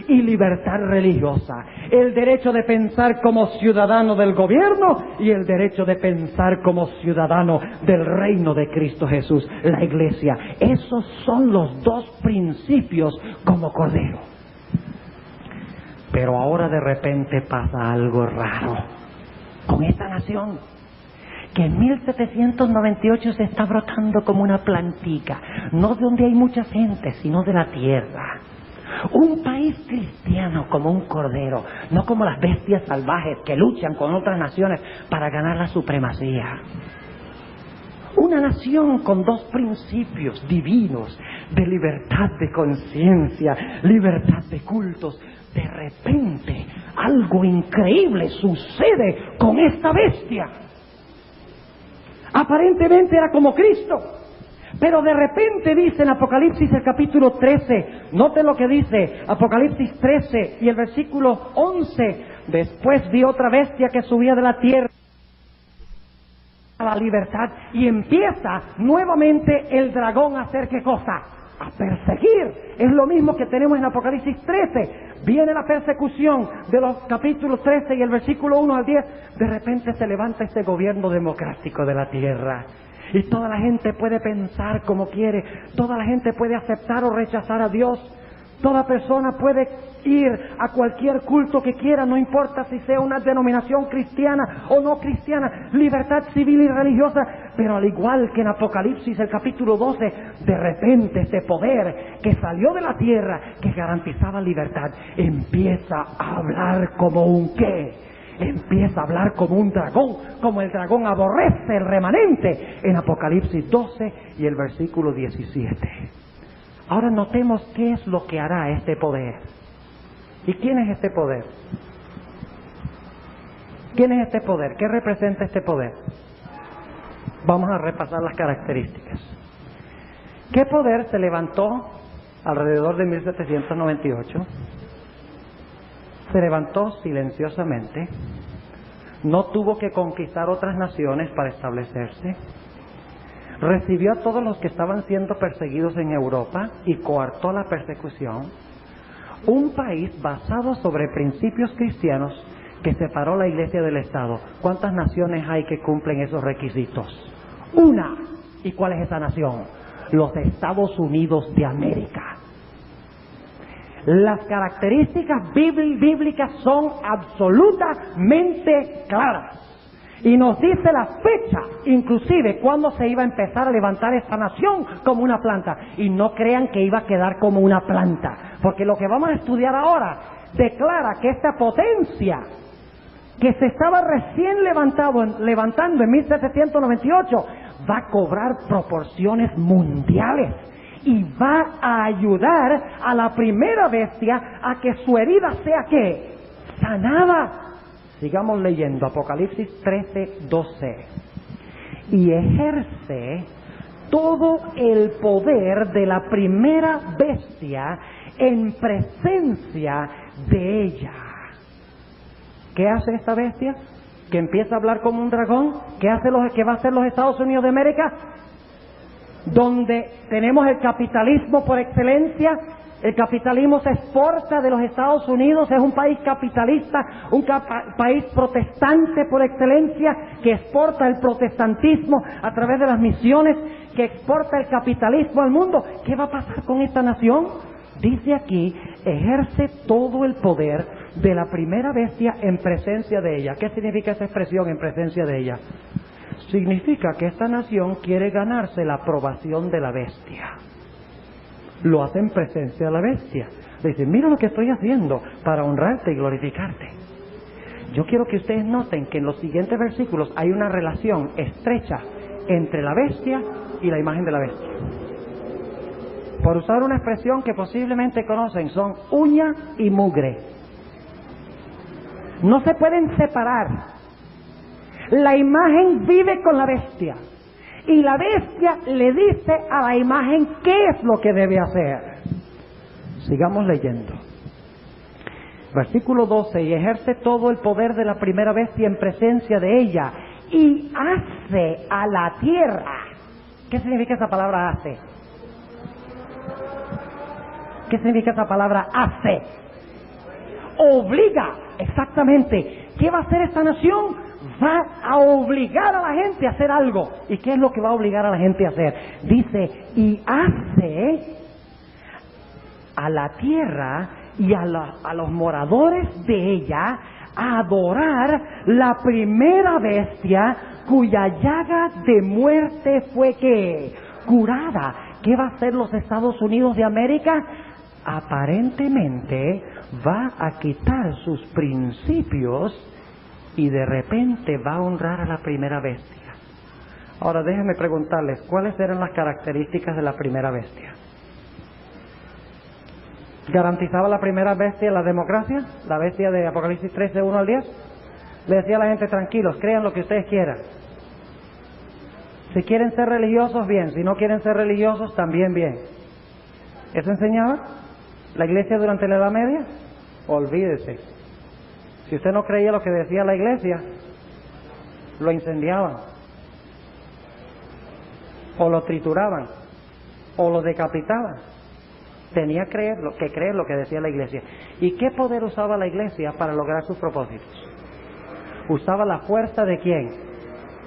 y libertad religiosa. El derecho de pensar como ciudadano del gobierno y el derecho de pensar como ciudadano del reino de Cristo Jesús, la iglesia. Esos son los dos principios como Cordero. Pero ahora de repente pasa algo raro con esta nación, que en 1798 se está brotando como una plantica, no de donde hay mucha gente, sino de la tierra. Un país cristiano como un cordero, no como las bestias salvajes que luchan con otras naciones para ganar la supremacía. Una nación con dos principios divinos de libertad de conciencia, libertad de cultos. De repente, algo increíble sucede con esta bestia. Aparentemente era como Cristo, pero de repente dice en Apocalipsis el capítulo 13, noten lo que dice Apocalipsis 13 y el versículo 11, después vi otra bestia que subía de la tierra a la libertad, y empieza nuevamente el dragón a hacer ¿qué cosa? A perseguir. Es lo mismo que tenemos en Apocalipsis 13. Viene la persecución de los capítulos 13 y el versículo 1 al 10. De repente se levanta este gobierno democrático de la tierra. Y toda la gente puede pensar como quiere. Toda la gente puede aceptar o rechazar a Dios. Toda persona puede ir a cualquier culto que quiera, no importa si sea una denominación cristiana o no cristiana, libertad civil y religiosa. Pero al igual que en Apocalipsis el capítulo 12, de repente este poder que salió de la tierra, que garantizaba libertad, empieza a hablar como un ¿qué? Empieza a hablar como un dragón, como el dragón aborrece el remanente en Apocalipsis 12 y el versículo 17. Ahora notemos qué es lo que hará este poder. ¿Y quién es este poder? ¿Quién es este poder? ¿Qué representa este poder? Vamos a repasar las características. ¿Qué poder se levantó alrededor de 1798? Se levantó silenciosamente, no tuvo que conquistar otras naciones para establecerse, recibió a todos los que estaban siendo perseguidos en Europa y coartó la persecución. Un país basado sobre principios cristianos que separó la iglesia del Estado. ¿Cuántas naciones hay que cumplen esos requisitos? Una. ¿Y cuál es esa nación? Los Estados Unidos de América. Las características bíblicas son absolutamente claras. Y nos dice la fecha, inclusive, cuando se iba a empezar a levantar esta nación como una planta. Y no crean que iba a quedar como una planta, porque lo que vamos a estudiar ahora declara que esta potencia que se estaba recién levantando en 1798 va a cobrar proporciones mundiales y va a ayudar a la primera bestia a que su herida sea ¿qué? Sanada. Sigamos leyendo Apocalipsis 13:12. Y ejerce todo el poder de la primera bestia en presencia de ella. ¿Qué hace esta bestia? Que empieza a hablar como un dragón. ¿Qué va a hacer los Estados Unidos de América? Donde tenemos el capitalismo por excelencia, El capitalismo se exporta de los Estados Unidos, es un país capitalista, un país protestante por excelencia, que exporta el protestantismo a través de las misiones, que exporta el capitalismo al mundo. ¿Qué va a pasar con esta nación? Dice aquí, ejerce todo el poder de la primera bestia en presencia de ella. ¿Qué significa esa expresión, en presencia de ella? Significa que esta nación quiere ganarse la aprobación de la bestia. Lo hace en presencia de la bestia. Le dice, mira lo que estoy haciendo para honrarte y glorificarte. Yo quiero que ustedes noten que en los siguientes versículos hay una relación estrecha entre la bestia y la imagen de la bestia. Por usar una expresión que posiblemente conocen, son uña y mugre. No se pueden separar. La imagen vive con la bestia. Y la bestia le dice a la imagen qué es lo que debe hacer. Sigamos leyendo. Versículo 12. Y ejerce todo el poder de la primera bestia en presencia de ella. Y hace a la tierra. ¿Qué significa esa palabra hace? ¿Qué significa esa palabra hace? Obliga, exactamente. ¿Qué va a hacer esta nación? Va a obligar a la gente a hacer algo. ¿Y qué es lo que va a obligar a la gente a hacer? Dice, y hace a la tierra y a los moradores de ella a adorar la primera bestia cuya llaga de muerte fue ¿qué? Curada. ¿Qué va a hacer los Estados Unidos de América? Aparentemente va a quitar sus principios y de repente va a honrar a la primera bestia. Ahora déjenme preguntarles, ¿cuáles eran las características de la primera bestia? ¿Garantizaba la primera bestia la democracia? La bestia de Apocalipsis 13, 1 al 10. Le decía a la gente, tranquilos, crean lo que ustedes quieran. Si quieren ser religiosos, bien. Si no quieren ser religiosos, también bien. ¿Eso enseñaba la iglesia durante la Edad Media? Olvídese. Si usted no creía lo que decía la iglesia, lo incendiaban, o lo trituraban, o lo decapitaban. Tenía que creer lo que decía la iglesia. ¿Y qué poder usaba la iglesia para lograr sus propósitos? Usaba la fuerza ¿de quién?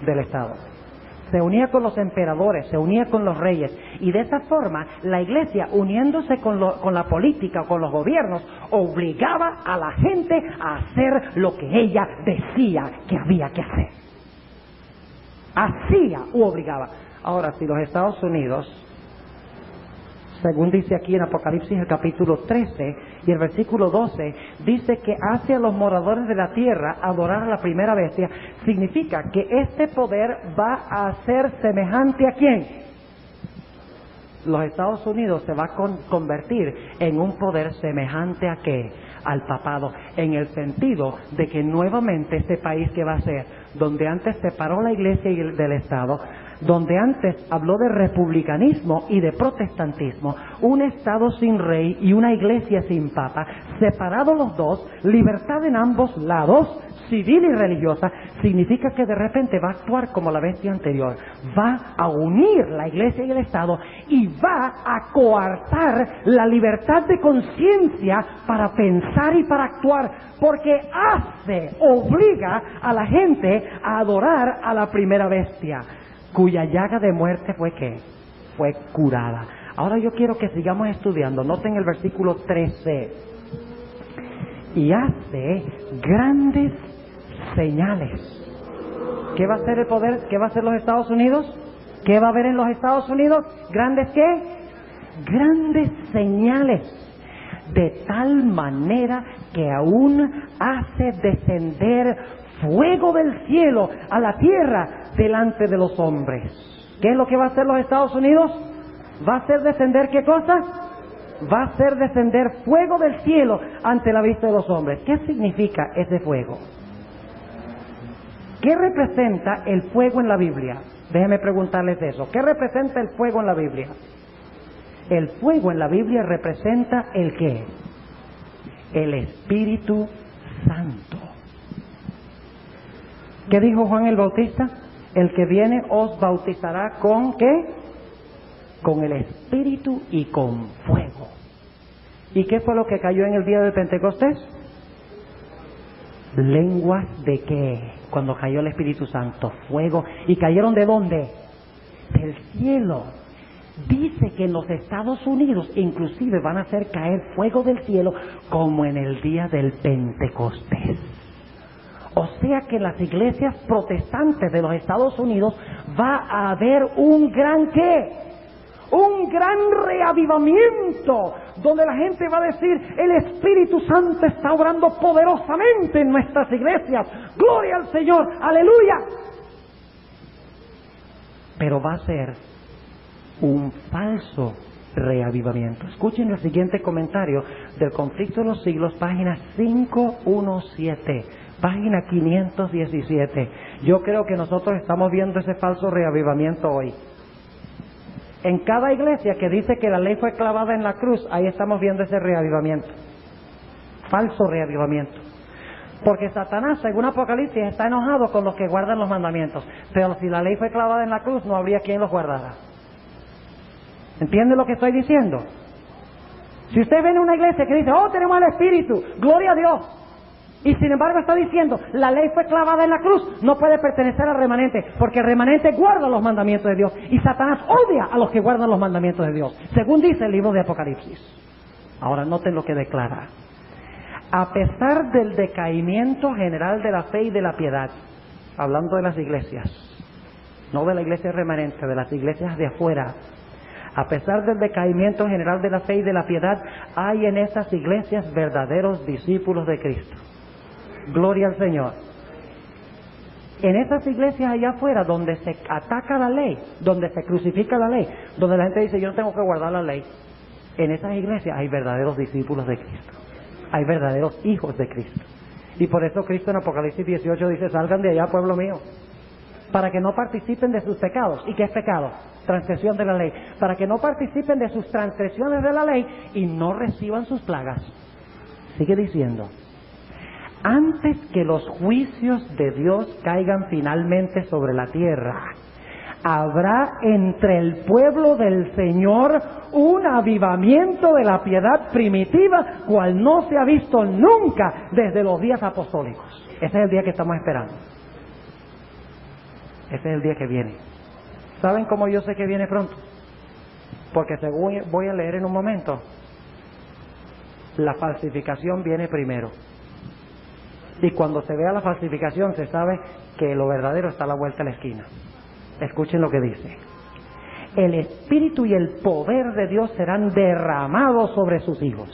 Del Estado. Se unía con los emperadores, se unía con los reyes, y de esa forma la iglesia, uniéndose con la política, con los gobiernos, obligaba a la gente a hacer lo que ella decía que había que hacer. Hacía u obligaba. Ahora, si los Estados Unidos, según dice aquí en Apocalipsis el capítulo 13 y el versículo 12, dice que hace a los moradores de la tierra adorar a la primera bestia, significa que este poder va a ser semejante ¿a quién? Los Estados Unidos se va a convertir en un poder semejante ¿a qué? Al papado, en el sentido de que nuevamente este país que va a ser, donde antes separó la iglesia y del Estado, donde antes habló de republicanismo y de protestantismo, un Estado sin rey y una iglesia sin papa, separados los dos, libertad en ambos lados, civil y religiosa, significa que de repente va a actuar como la bestia anterior, va a unir la iglesia y el Estado y va a coartar la libertad de conciencia para pensar y para actuar, porque obliga a la gente a adorar a la primera bestia, cuya llaga de muerte fue ¿qué? Fue curada. Ahora yo quiero que sigamos estudiando. Noten el versículo 13. Y hace grandes señales. ¿Qué va a hacer el poder? ¿Qué va a hacer los Estados Unidos? ¿Qué va a haber en los Estados Unidos? ¿Grandes qué? Grandes señales. De tal manera que aún hace descender fuego del cielo a la tierra delante de los hombres. ¿Qué es lo que va a hacer los Estados Unidos? ¿Va a hacer descender qué cosa? Va a hacer descender fuego del cielo ante la vista de los hombres. ¿Qué significa ese fuego? ¿Qué representa el fuego en la Biblia? Déjenme preguntarles eso. ¿Qué representa el fuego en la Biblia? El fuego en la Biblia representa ¿el qué? El Espíritu Santo. ¿Qué dijo Juan el Bautista? El que viene os bautizará ¿con qué? Con el Espíritu y con fuego. ¿Y qué fue lo que cayó en el día de Pentecostés? ¿Lenguas de qué? Cuando cayó el Espíritu Santo, fuego. ¿Y cayeron de dónde? Del cielo. Dice que en los Estados Unidos inclusive van a hacer caer fuego del cielo como en el día del Pentecostés. O sea que en las iglesias protestantes de los Estados Unidos va a haber un gran ¿qué? Un gran reavivamiento, donde la gente va a decir, el Espíritu Santo está obrando poderosamente en nuestras iglesias. ¡Gloria al Señor! ¡Aleluya! Pero va a ser un falso reavivamiento. Escuchen el siguiente comentario del Conflicto de los Siglos, página 517, página 517. Yo creo que nosotros estamos viendo ese falso reavivamiento hoy. En cada iglesia que dice que la ley fue clavada en la cruz, ahí estamos viendo ese reavivamiento. Falso reavivamiento. Porque Satanás, según Apocalipsis, está enojado con los que guardan los mandamientos. Pero si la ley fue clavada en la cruz, no habría quien los guardara. ¿Entiende lo que estoy diciendo? Si usted ve en una iglesia que dice, oh, tenemos el Espíritu, gloria a Dios, y sin embargo está diciendo, la ley fue clavada en la cruz, no puede pertenecer al remanente, porque el remanente guarda los mandamientos de Dios, y Satanás odia a los que guardan los mandamientos de Dios, según dice el libro de Apocalipsis. Ahora noten lo que declara. A pesar del decaimiento general de la fe y de la piedad, hablando de las iglesias, no de la iglesia remanente, de las iglesias de afuera, a pesar del decaimiento general de la fe y de la piedad, hay en estas iglesias verdaderos discípulos de Cristo. Gloria al Señor. En esas iglesias allá afuera donde se ataca la ley, donde se crucifica la ley, donde la gente dice yo no tengo que guardar la ley, en esas iglesias hay verdaderos discípulos de Cristo. Hay verdaderos hijos de Cristo. Y por eso Cristo en Apocalipsis 18 dice, salgan de allá, pueblo mío, para que no participen de sus pecados. ¿Y qué es pecado? Transgresión de la ley. Para que no participen de sus transgresiones de la ley y no reciban sus plagas. Sigue diciendo, antes que los juicios de Dios caigan finalmente sobre la tierra, habrá entre el pueblo del Señor un avivamiento de la piedad primitiva, cual no se ha visto nunca desde los días apostólicos. Ese es el día que estamos esperando. Ese es el día que viene. ¿Saben cómo yo sé que viene pronto? Porque según voy a leer en un momento, la falsificación viene primero. Y cuando se vea la falsificación se sabe que lo verdadero está a la vuelta de la esquina. Escuchen lo que dice. El Espíritu y el poder de Dios serán derramados sobre sus hijos.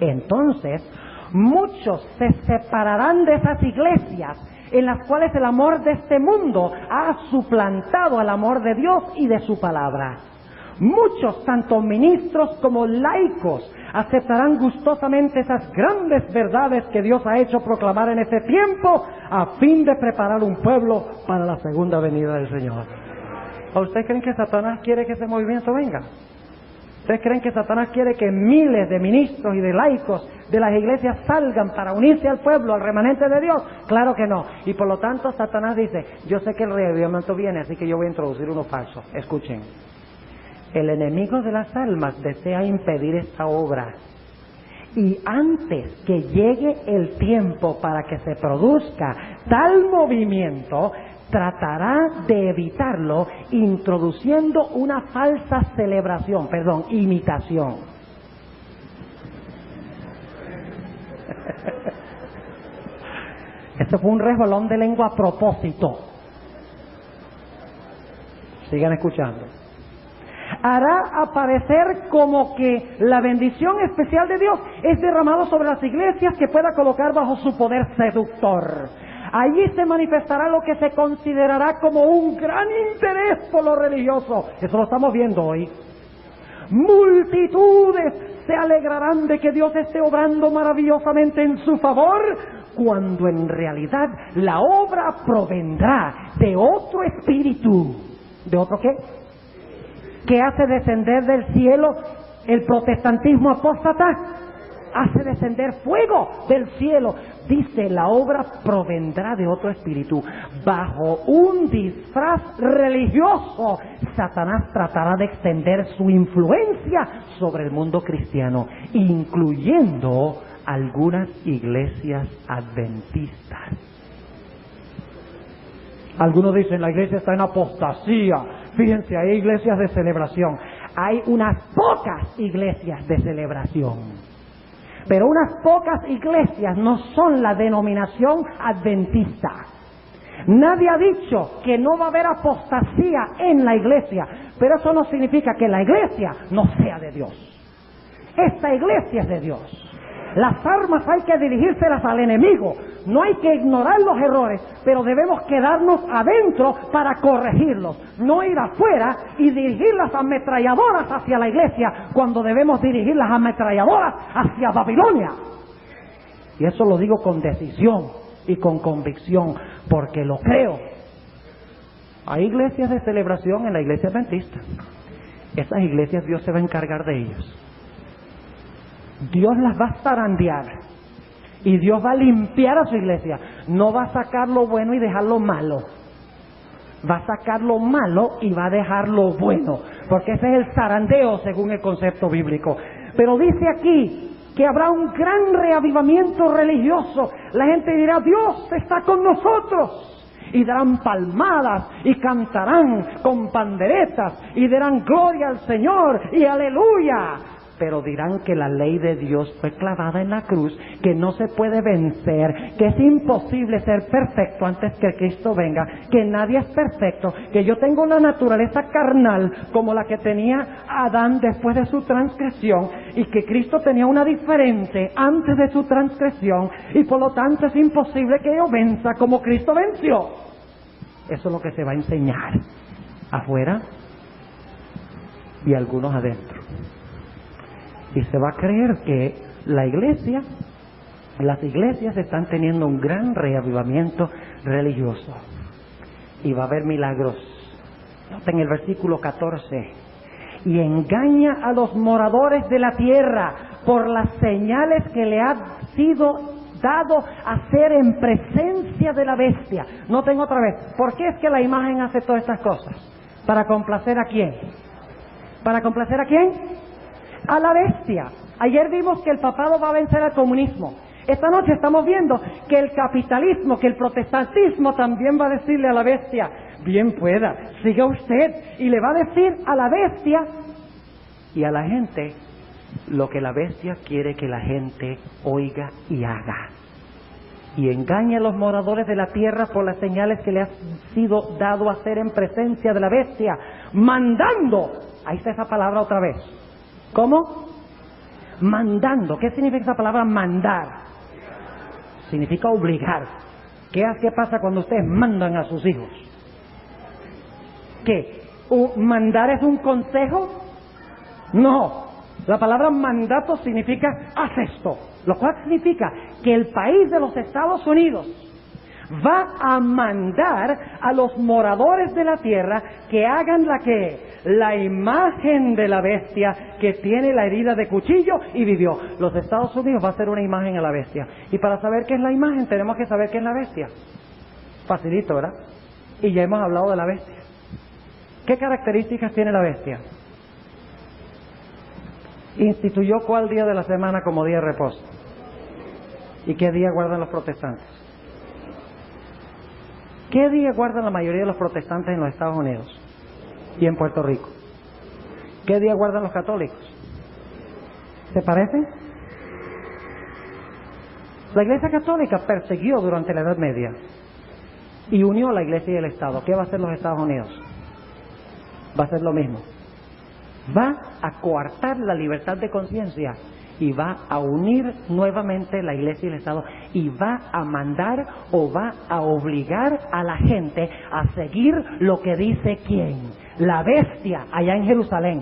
Entonces, muchos se separarán de esas iglesias en las cuales el amor de este mundo ha suplantado al amor de Dios y de su palabra. Muchos, tanto ministros como laicos, aceptarán gustosamente esas grandes verdades que Dios ha hecho proclamar en este tiempo a fin de preparar un pueblo para la segunda venida del Señor. ¿O ustedes creen que Satanás quiere que ese movimiento venga? ¿Ustedes creen que Satanás quiere que miles de ministros y de laicos de las iglesias salgan para unirse al pueblo, al remanente de Dios? Claro que no. Y por lo tanto Satanás dice, yo sé que el reavivamiento viene, así que yo voy a introducir uno falso. Escuchen. El enemigo de las almas desea impedir esta obra. Y antes que llegue el tiempo para que se produzca tal movimiento, tratará de evitarlo introduciendo una falsa imitación. Esto fue un resbalón de lengua a propósito. Sigan escuchando. Hará aparecer como que la bendición especial de Dios es derramada sobre las iglesias que pueda colocar bajo su poder seductor. Allí se manifestará lo que se considerará como un gran interés por lo religioso. Eso lo estamos viendo hoy. Multitudes se alegrarán de que Dios esté obrando maravillosamente en su favor, cuando en realidad la obra provendrá de otro espíritu. ¿De otro qué? Que hace descender del cielo el protestantismo apóstata. hace descender fuego del cielo. Dice, la obra provendrá de otro espíritu. Bajo un disfraz religioso, Satanás tratará de extender su influencia sobre el mundo cristiano, incluyendo algunas iglesias adventistas. Algunos dicen, la iglesia está en apostasía. Fíjense, hay iglesias de celebración. Hay unas pocas iglesias de celebración. Pero unas pocas iglesias no son la denominación adventista. Nadie ha dicho que no va a haber apostasía en la iglesia, pero eso no significa que la iglesia no sea de Dios. Esta iglesia es de Dios. Las armas hay que dirigírselas al enemigo. No hay que ignorar los errores, pero debemos quedarnos adentro para corregirlos. No ir afuera y dirigir las ametralladoras hacia la iglesia cuando debemos dirigir las ametralladoras hacia Babilonia. Y eso lo digo con decisión y con convicción, porque lo creo. Hay iglesias de celebración en la iglesia adventista. Esas iglesias Dios se va a encargar de ellas. Dios las va a zarandear y Dios va a limpiar a su iglesia. No va a sacar lo bueno y dejar lo malo. Va a sacar lo malo y va a dejar lo bueno, porque ese es el zarandeo según el concepto bíblico. Pero dice aquí que habrá un gran reavivamiento religioso. La gente dirá, Dios está con nosotros. Y darán palmadas y cantarán con panderetas y dirán gloria al Señor y aleluya. Pero dirán que la ley de Dios fue clavada en la cruz, que no se puede vencer, que es imposible ser perfecto antes que Cristo venga, que nadie es perfecto, que yo tengo una naturaleza carnal como la que tenía Adán después de su transgresión, y que Cristo tenía una diferente antes de su transgresión, y por lo tanto es imposible que yo venza como Cristo venció. Eso es lo que se va a enseñar afuera y algunos adentro. Y se va a creer que las iglesias están teniendo un gran reavivamiento religioso. Y va a haber milagros. Noten el versículo 14. Y engaña a los moradores de la tierra por las señales que le ha sido dado hacer en presencia de la bestia. Noten otra vez. ¿Por qué es que la imagen hace todas estas cosas? ¿Para complacer a quién? ¿Para complacer a quién? A la bestia. Ayer vimos que el papado va a vencer al comunismo. Esta noche estamos viendo que el capitalismo, que el protestantismo también va a decirle a la bestia, bien pueda, siga usted, y le va a decir a la bestia y a la gente lo que la bestia quiere que la gente oiga y haga. Y engaña a los moradores de la tierra por las señales que le ha sido dado a hacer en presencia de la bestia, mandando, ahí está esa palabra otra vez. ¿Cómo? Mandando. ¿Qué significa esa palabra mandar? Significa obligar. ¿Qué pasa cuando ustedes mandan a sus hijos? ¿Qué? ¿Mandar es un consejo? No. La palabra mandato significa haz esto. Lo cual significa que el país de los Estados Unidos va a mandar a los moradores de la tierra que hagan la imagen de la bestia que tiene la herida de cuchillo y vivió. Los Estados Unidos va a hacer una imagen a la bestia. Y para saber qué es la imagen tenemos que saber qué es la bestia. Facilito, ¿verdad? Y ya hemos hablado de la bestia. ¿Qué características tiene la bestia? Instituyó cuál día de la semana como día de reposo. ¿Y qué día guardan los protestantes? ¿Qué día guardan la mayoría de los protestantes en los Estados Unidos y en Puerto Rico? ¿Qué día guardan los católicos? ¿Se parecen? La Iglesia Católica persiguió durante la Edad Media y unió a la Iglesia y el Estado. ¿Qué va a hacer los Estados Unidos? Va a hacer lo mismo. Va a coartar la libertad de conciencia y va a unir nuevamente la Iglesia y el Estado y va a mandar o va a obligar a la gente a seguir lo que dice ¿quién? La bestia allá en Jerusalén.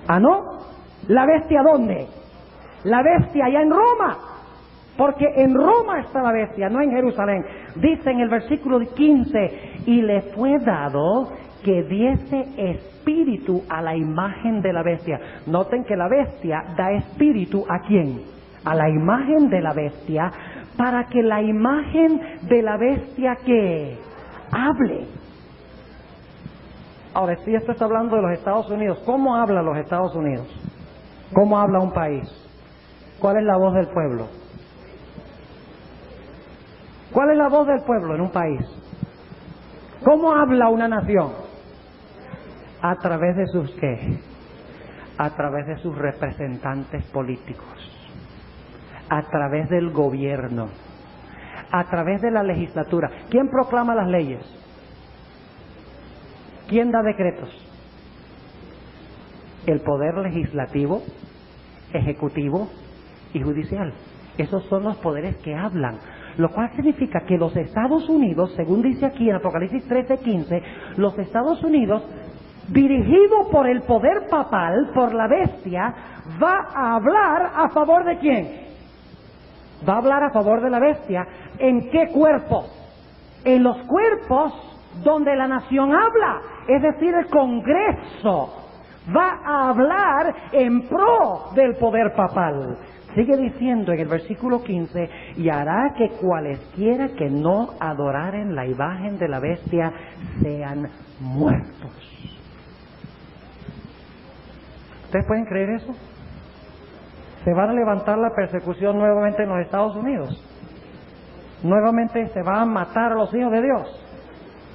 ¿Ah, no? ¿La bestia dónde? La bestia allá en Roma. Porque en Roma está la bestia, no en Jerusalén. Dice en el versículo 15, y le fue dado que diese espíritu a la imagen de la bestia. Noten que la bestia da espíritu ¿a quién? A la imagen de la bestia, para que la imagen de la bestia que hable. Ahora, si esto está hablando de los Estados Unidos, ¿cómo habla los Estados Unidos? ¿Cómo habla un país? ¿Cuál es la voz del pueblo? ¿Cuál es la voz del pueblo en un país? ¿Cómo habla una nación? A través de sus ¿qué? A través de sus representantes políticos, a través del gobierno, a través de la legislatura. ¿Quién proclama las leyes? ¿Quién da decretos? El poder legislativo, ejecutivo y judicial. Esos son los poderes que hablan. Lo cual significa que los Estados Unidos, según dice aquí en Apocalipsis 13:15, los Estados Unidos, dirigido por el poder papal, por la bestia, va a hablar a favor de ¿quién? Va a hablar a favor de la bestia. ¿En qué cuerpos? En los cuerpos donde la nación habla, es decir, el Congreso va a hablar en pro del poder papal. Sigue diciendo en el versículo 15, y hará que cualesquiera que no adoraren la imagen de la bestia sean muertos. ¿Ustedes pueden creer eso? Se va a levantar la persecución nuevamente en los Estados Unidos. Nuevamente se va a matar a los hijos de Dios.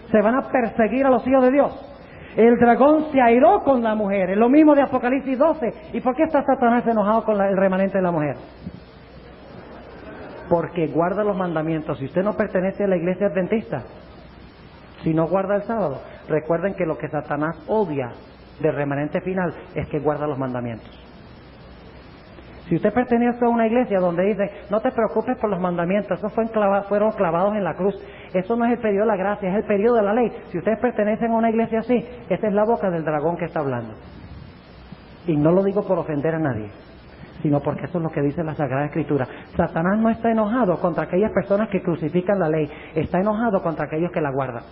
Se van a perseguir a los hijos de Dios. El dragón se airó con la mujer. Es lo mismo de Apocalipsis 12. ¿Y por qué está Satanás enojado con el remanente de la mujer? Porque guarda los mandamientos. Si usted no pertenece a la iglesia adventista, si no guarda el sábado, recuerden que lo que Satanás odia del remanente final es que guarda los mandamientos. Si usted pertenece a una iglesia donde dice, no te preocupes por los mandamientos, esos fueron clavados en la cruz, eso no es el periodo de la gracia, es el periodo de la ley. Si ustedes pertenecen a una iglesia así, esa es la boca del dragón que está hablando. Y no lo digo por ofender a nadie, sino porque eso es lo que dice la Sagrada Escritura. Satanás no está enojado contra aquellas personas que crucifican la ley, está enojado contra aquellos que la guardan.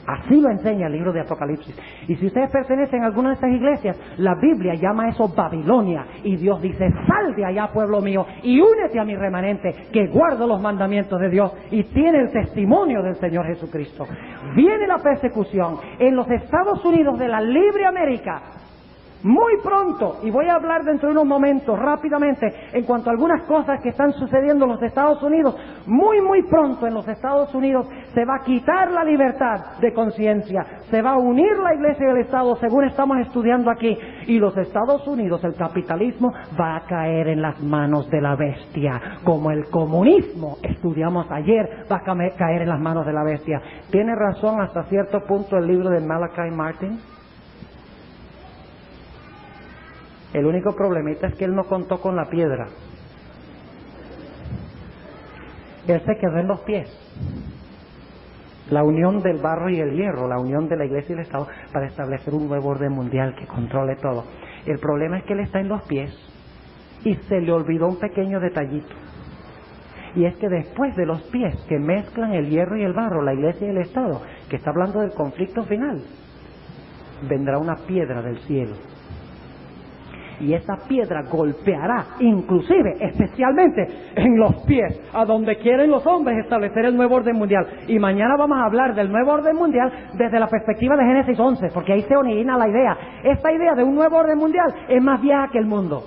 Así lo enseña el libro de Apocalipsis. Y si ustedes pertenecen a alguna de estas iglesias, la Biblia llama eso Babilonia. Y Dios dice, sal de allá, pueblo mío, y únete a mi remanente, que guarda los mandamientos de Dios y tiene el testimonio del Señor Jesucristo. Viene la persecución en los Estados Unidos de la libre América. Muy pronto, y voy a hablar dentro de unos momentos rápidamente en cuanto a algunas cosas que están sucediendo en los Estados Unidos. Muy pronto en los Estados Unidos se va a quitar la libertad de conciencia, se va a unir la iglesia y el Estado según estamos estudiando aquí, y los Estados Unidos, el capitalismo va a caer en las manos de la bestia, como el comunismo, estudiamos ayer, va a caer en las manos de la bestia. ¿Tiene razón hasta cierto punto el libro de Malachi Martin? El único problemita es que él no contó con la piedra. Él se quedó en los pies. La unión del barro y el hierro, la unión de la iglesia y el Estado para establecer un nuevo orden mundial que controle todo. El problema es que él está en los pies y se le olvidó un pequeño detallito. Y es que después de los pies que mezclan el hierro y el barro, la iglesia y el Estado, que está hablando del conflicto final, vendrá una piedra del cielo. Y esa piedra golpeará, inclusive, especialmente en los pies, a donde quieren los hombres establecer el nuevo orden mundial. Y mañana vamos a hablar del nuevo orden mundial desde la perspectiva de Génesis 11, porque ahí se origina la idea. Esta idea de un nuevo orden mundial es más vieja que el mundo.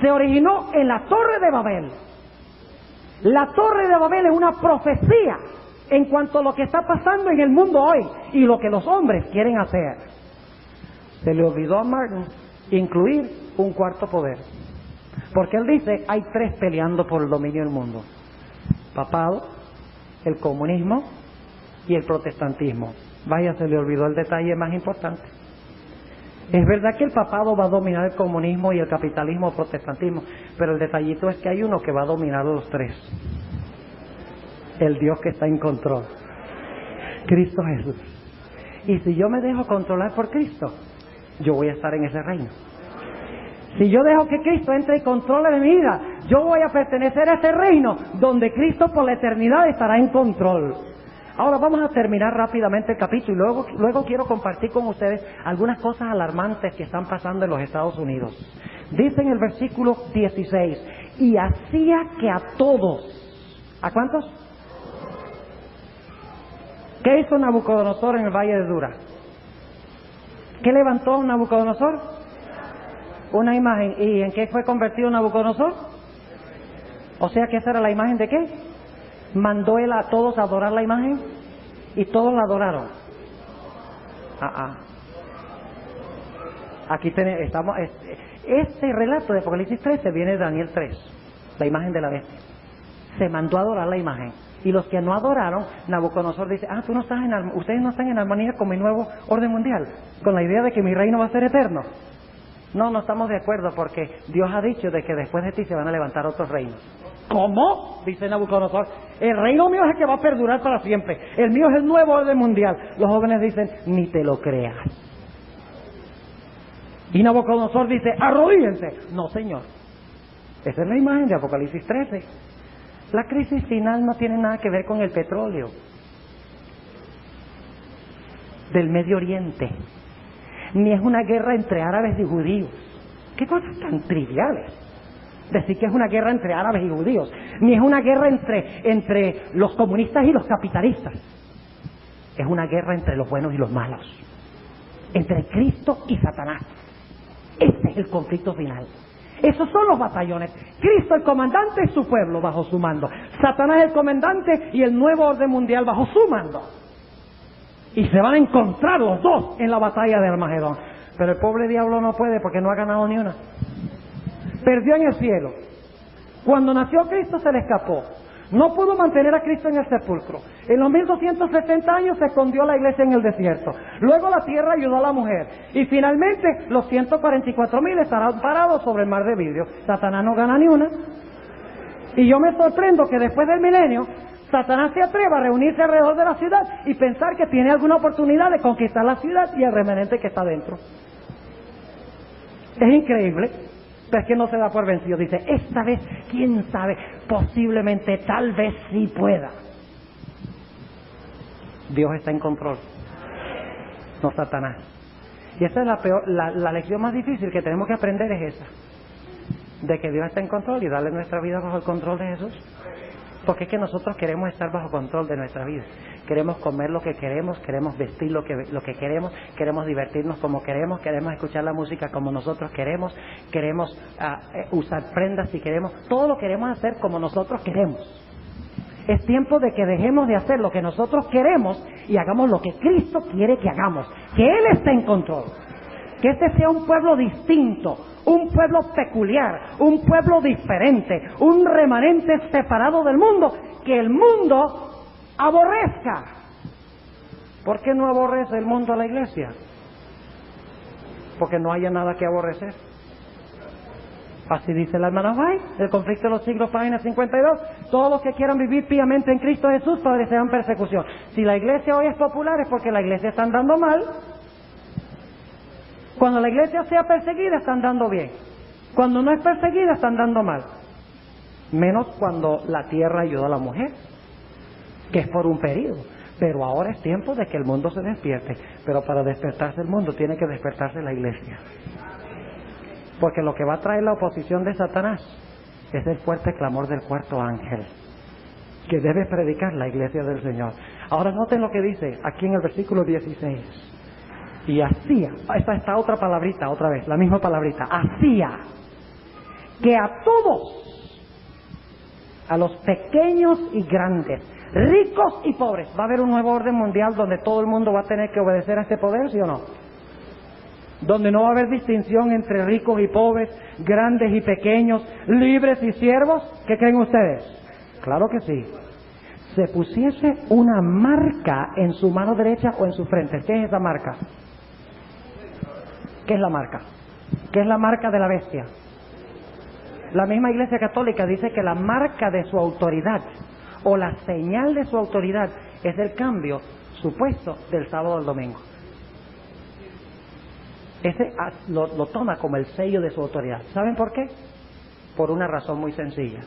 Se originó en la Torre de Babel. La Torre de Babel es una profecía en cuanto a lo que está pasando en el mundo hoy y lo que los hombres quieren hacer. Se le olvidó a Martin incluir un cuarto poder. Porque él dice, hay tres peleando por el dominio del mundo. Papado, el comunismo y el protestantismo. Vaya, se le olvidó el detalle más importante. Es verdad que el papado va a dominar el comunismo y el capitalismo o protestantismo, pero el detallito es que hay uno que va a dominar los tres. El Dios que está en control. Cristo Jesús. Y si yo me dejo controlar por Cristo, yo voy a estar en ese reino. Si yo dejo que Cristo entre y controle mi vida, yo voy a pertenecer a ese reino donde Cristo por la eternidad estará en control. Ahora vamos a terminar rápidamente el capítulo y luego quiero compartir con ustedes algunas cosas alarmantes que están pasando en los Estados Unidos. Dice en el versículo 16, y hacía que a todos, ¿a cuántos? ¿Qué hizo Nabucodonosor en el valle de Dura? ¿Qué levantó Nabucodonosor? Una imagen. ¿Y en qué fue convertido Nabucodonosor? O sea que esa era la imagen de qué. Mandó él a todos a adorar la imagen y todos la adoraron. Aquí estamos. Este relato de Apocalipsis 13 viene de Daniel 3, la imagen de la bestia. Se mandó a adorar la imagen. Y los que no adoraron, Nabucodonosor dice, ustedes no están en armonía con mi nuevo orden mundial, con la idea de que mi reino va a ser eterno. No estamos de acuerdo porque Dios ha dicho de que después de ti se van a levantar otros reinos. ¿Cómo? Dice Nabucodonosor. El reino mío es el que va a perdurar para siempre. El mío es el nuevo orden mundial. Los jóvenes dicen, ni te lo creas. Y Nabucodonosor dice, arrodíllense. No, señor. Esa es la imagen de Apocalipsis 13. La crisis final no tiene nada que ver con el petróleo del Medio Oriente, ni es una guerra entre árabes y judíos. ¿Qué cosas tan triviales? Decir que es una guerra entre árabes y judíos, ni es una guerra entre los comunistas y los capitalistas. Es una guerra entre los buenos y los malos, entre Cristo y Satanás. Ese es el conflicto final. Esos son los batallones. Cristo el comandante y su pueblo bajo su mando. Satanás el comandante y el nuevo orden mundial bajo su mando. Y se van a encontrar los dos en la batalla de Armagedón. Pero el pobre diablo no puede porque no ha ganado ni una. Perdió en el cielo. Cuando nació Cristo se le escapó. No pudo mantener a Cristo en el sepulcro. En los 1260 años se escondió la iglesia en el desierto. Luego la tierra ayudó a la mujer. Y finalmente los 144,000 estarán parados sobre el mar de vidrio. Satanás no gana ni una. Y yo me sorprendo que después del milenio Satanás se atreva a reunirse alrededor de la ciudad y pensar que tiene alguna oportunidad de conquistar la ciudad y el remanente que está dentro. Es increíble. Pero es que no se da por vencido. Dice, esta vez, quién sabe, posiblemente, tal vez sí pueda. Dios está en control, no Satanás. Y esa es la lección más difícil que tenemos que aprender, es esa, de que Dios está en control y darle nuestra vida bajo el control de Jesús. Porque es que nosotros queremos estar bajo control de nuestra vida. Queremos comer lo que queremos vestir lo que queremos divertirnos como queremos escuchar la música como nosotros queremos usar prendas si queremos, todo lo queremos hacer como nosotros queremos. Es tiempo de que dejemos de hacer lo que nosotros queremos y hagamos lo que Cristo quiere que hagamos, que Él esté en control. Que este sea un pueblo distinto, un pueblo peculiar, un pueblo diferente, un remanente separado del mundo, que el mundo aborrezca. ¿Por qué no aborrece el mundo a la iglesia? Porque no haya nada que aborrecer. Así dice la hermana White, el conflicto de los siglos, página 52. Todos los que quieran vivir piamente en Cristo Jesús padecerán persecución. Si la iglesia hoy es popular es porque la iglesia está andando mal. Cuando la iglesia sea perseguida está andando bien. Cuando no es perseguida está andando mal. Menos cuando la tierra ayudó a la mujer, que es por un periodo. Pero ahora es tiempo de que el mundo se despierte. Pero para despertarse el mundo tiene que despertarse la iglesia. Porque lo que va a traer la oposición de Satanás es el fuerte clamor del cuarto ángel, que debe predicar la iglesia del Señor. Ahora noten lo que dice aquí en el versículo 16. Y hacía, esta otra palabrita, otra vez, la misma palabrita, hacía que a todos, a los pequeños y grandes, ricos y pobres, va a haber un nuevo orden mundial donde todo el mundo va a tener que obedecer a este poder, ¿sí o no? Donde no va a haber distinción entre ricos y pobres, grandes y pequeños, libres y siervos. ¿Qué creen ustedes? Claro que sí. Se pusiese una marca en su mano derecha o en su frente. ¿Qué es esa marca? ¿Qué es la marca? ¿Qué es la marca de la bestia? La misma Iglesia Católica dice que la marca de su autoridad o la señal de su autoridad es el cambio supuesto del sábado al domingo. Ese lo toma como el sello de su autoridad. ¿Saben por qué? Por una razón muy sencilla.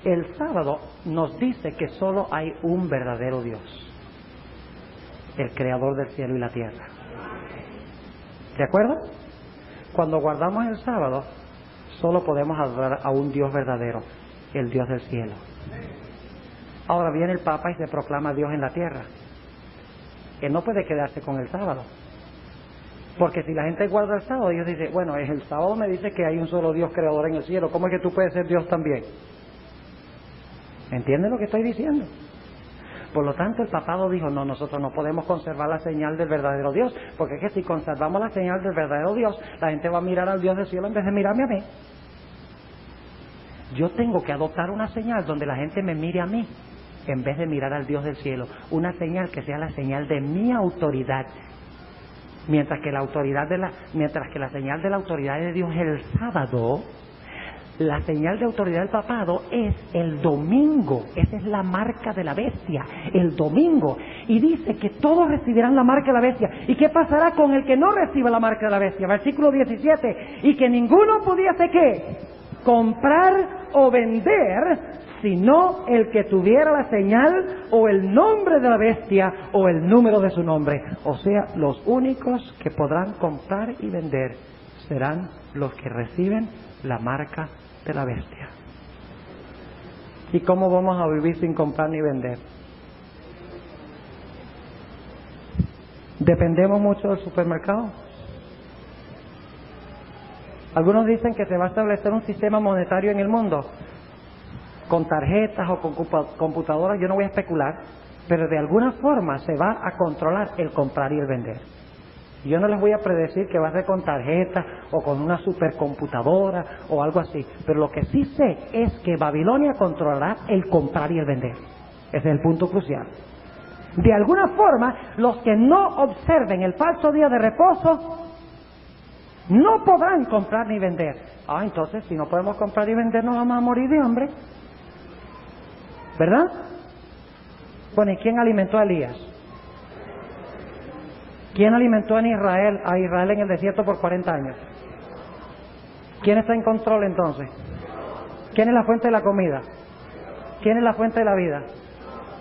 El sábado nos dice que solo hay un verdadero Dios, el creador del cielo y la tierra. ¿De acuerdo? Cuando guardamos el sábado, solo podemos adorar a un Dios verdadero, el Dios del cielo. Ahora viene el Papa y se proclama Dios en la tierra. Él no puede quedarse con el sábado. Porque si la gente guarda el sábado, ellos dicen, bueno, el sábado me dice que hay un solo Dios creador en el cielo. ¿Cómo es que tú puedes ser Dios también? ¿Entienden lo que estoy diciendo? Por lo tanto, el papado dijo, no, nosotros no podemos conservar la señal del verdadero Dios, porque es que si conservamos la señal del verdadero Dios, la gente va a mirar al Dios del cielo en vez de mirarme a mí. Yo tengo que adoptar una señal donde la gente me mire a mí, en vez de mirar al Dios del cielo. Una señal que sea la señal de mi autoridad. Mientras que la señal de la autoridad de Dios es el sábado, la señal de autoridad del papado es el domingo. Esa es la marca de la bestia, el domingo. Y dice que todos recibirán la marca de la bestia. ¿Y qué pasará con el que no reciba la marca de la bestia? Versículo 17. Y que ninguno pudiese, ¿qué? Comprar o vender, sino el que tuviera la señal o el nombre de la bestia o el número de su nombre. O sea, los únicos que podrán comprar y vender serán los que reciben la marca de la bestia. ¿Y cómo vamos a vivir sin comprar ni vender? ¿Dependemos mucho del supermercado? Algunos dicen que se va a establecer un sistema monetario en el mundo con tarjetas o con computadoras. Yo no voy a especular, pero de alguna forma se va a controlar el comprar y el vender. Yo no les voy a predecir que va a ser con tarjetas o con una supercomputadora o algo así, pero lo que sí sé es que Babilonia controlará el comprar y el vender. Ese es el punto crucial. De alguna forma, los que no observen el falso día de reposo no podrán comprar ni vender. Entonces, si no podemos comprar y vender, nos vamos a morir de hambre, ¿verdad? Bueno, ¿y quién alimentó a Elías? ¿Quién alimentó a Israel en el desierto por 40 años? ¿Quién está en control entonces? ¿Quién es la fuente de la comida? ¿Quién es la fuente de la vida?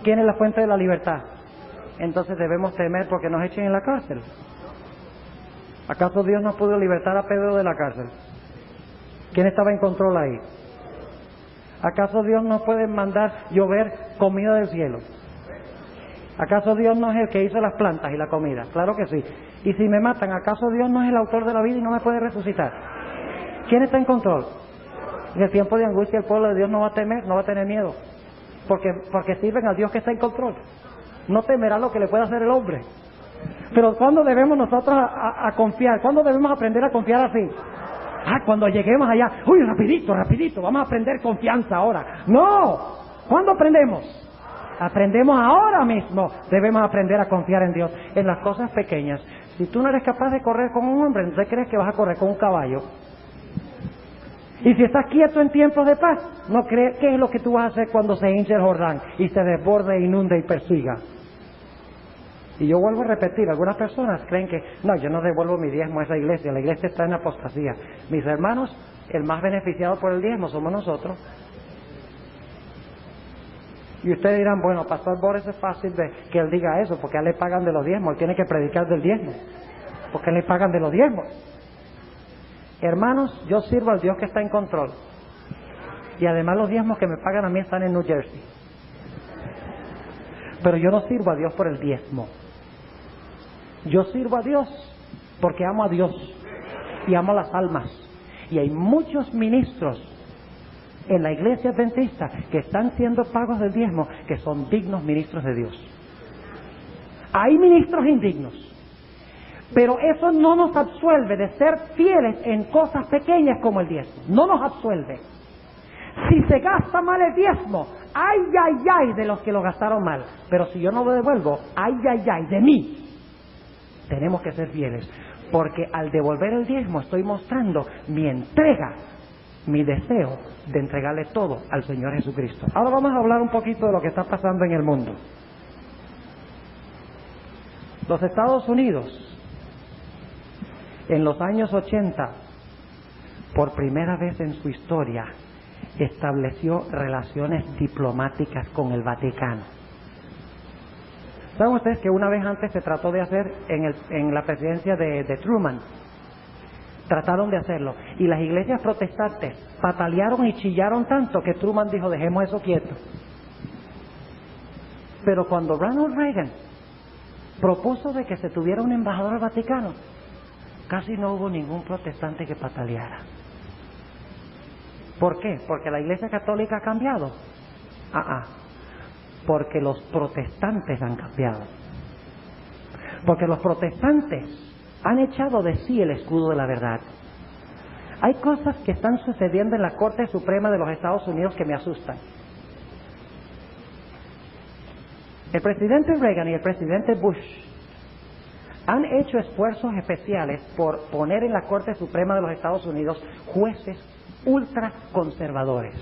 ¿Quién es la fuente de la libertad? Entonces debemos temer porque nos echen en la cárcel. ¿Acaso Dios no pudo libertar a Pedro de la cárcel? ¿Quién estaba en control ahí? ¿Acaso Dios no puede mandar llover comida del cielo? ¿Acaso Dios no es el que hizo las plantas y la comida? Claro que sí. Y si me matan, ¿acaso Dios no es el autor de la vida y no me puede resucitar? ¿Quién está en control? En el tiempo de angustia el pueblo de Dios no va a temer, no va a tener miedo, porque sirven al Dios que está en control. No temerá lo que le pueda hacer el hombre. Pero ¿cuándo debemos nosotros a confiar? ¿Cuándo debemos aprender a confiar así? Cuando lleguemos allá, rapidito, vamos a aprender confianza ahora. No, ¿cuándo aprendemos? Aprendemos ahora mismo. Debemos aprender a confiar en Dios, en las cosas pequeñas. Si tú no eres capaz de correr con un hombre, ¿entonces crees que vas a correr con un caballo? Y si estás quieto en tiempos de paz, ¿no crees qué es lo que tú vas a hacer cuando se hinche el Jordán y se desborde, inunde y persiga? Y yo vuelvo a repetir, algunas personas creen que, no, yo no devuelvo mi diezmo a esa iglesia, la iglesia está en apostasía. Mis hermanos, el más beneficiado por el diezmo somos nosotros. Y ustedes dirán, bueno, Pastor Boris, es fácil de que él diga eso, porque a él le pagan de los diezmos, él tiene que predicar del diezmo, porque le pagan de los diezmos. Hermanos, yo sirvo al Dios que está en control. Y además los diezmos que me pagan a mí están en New Jersey. Pero yo no sirvo a Dios por el diezmo. Yo sirvo a Dios porque amo a Dios y amo las almas. Y hay muchos ministros en la iglesia adventista que están siendo pagos del diezmo, que son dignos ministros de Dios. Hay ministros indignos, pero eso no nos absuelve de ser fieles en cosas pequeñas como el diezmo. No nos absuelve. Si se gasta mal el diezmo, ay de los que lo gastaron mal. Pero si yo no lo devuelvo, ay de mí. Tenemos que ser fieles, porque al devolver el diezmo estoy mostrando mi entrega, mi deseo de entregarle todo al Señor Jesucristo. Ahora vamos a hablar un poquito de lo que está pasando en el mundo. Los Estados Unidos, en los años 80, por primera vez en su historia, estableció relaciones diplomáticas con el Vaticano. ¿Saben ustedes que una vez antes se trató de hacer en la presidencia de Truman? Trataron de hacerlo. Y las iglesias protestantes patalearon y chillaron tanto que Truman dijo, dejemos eso quieto. Pero cuando Ronald Reagan propuso de que se tuviera un embajador al Vaticano, casi no hubo ningún protestante que pataleara. ¿Por qué? ¿Porque la Iglesia Católica ha cambiado? Porque los protestantes han cambiado. Porque los protestantes han echado de sí el escudo de la verdad. Hay cosas que están sucediendo en la Corte Suprema de los Estados Unidos que me asustan. El presidente Reagan y el presidente Bush han hecho esfuerzos especiales por poner en la Corte Suprema de los Estados Unidos jueces ultraconservadores.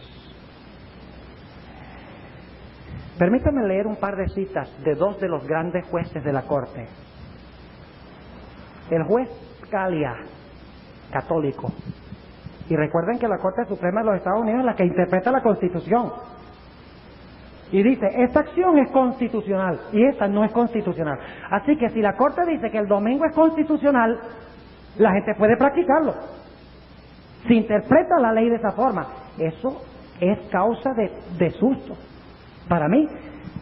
Permítame leer un par de citas de dos de los grandes jueces de la Corte. El juez Scalia, católico. Y recuerden que la Corte Suprema de los Estados Unidos es la que interpreta la Constitución. Y dice, esta acción es constitucional y esta no es constitucional. Así que si la Corte dice que el domingo es constitucional, la gente puede practicarlo. Se interpreta la ley de esa forma. Eso es causa de susto. Para mí,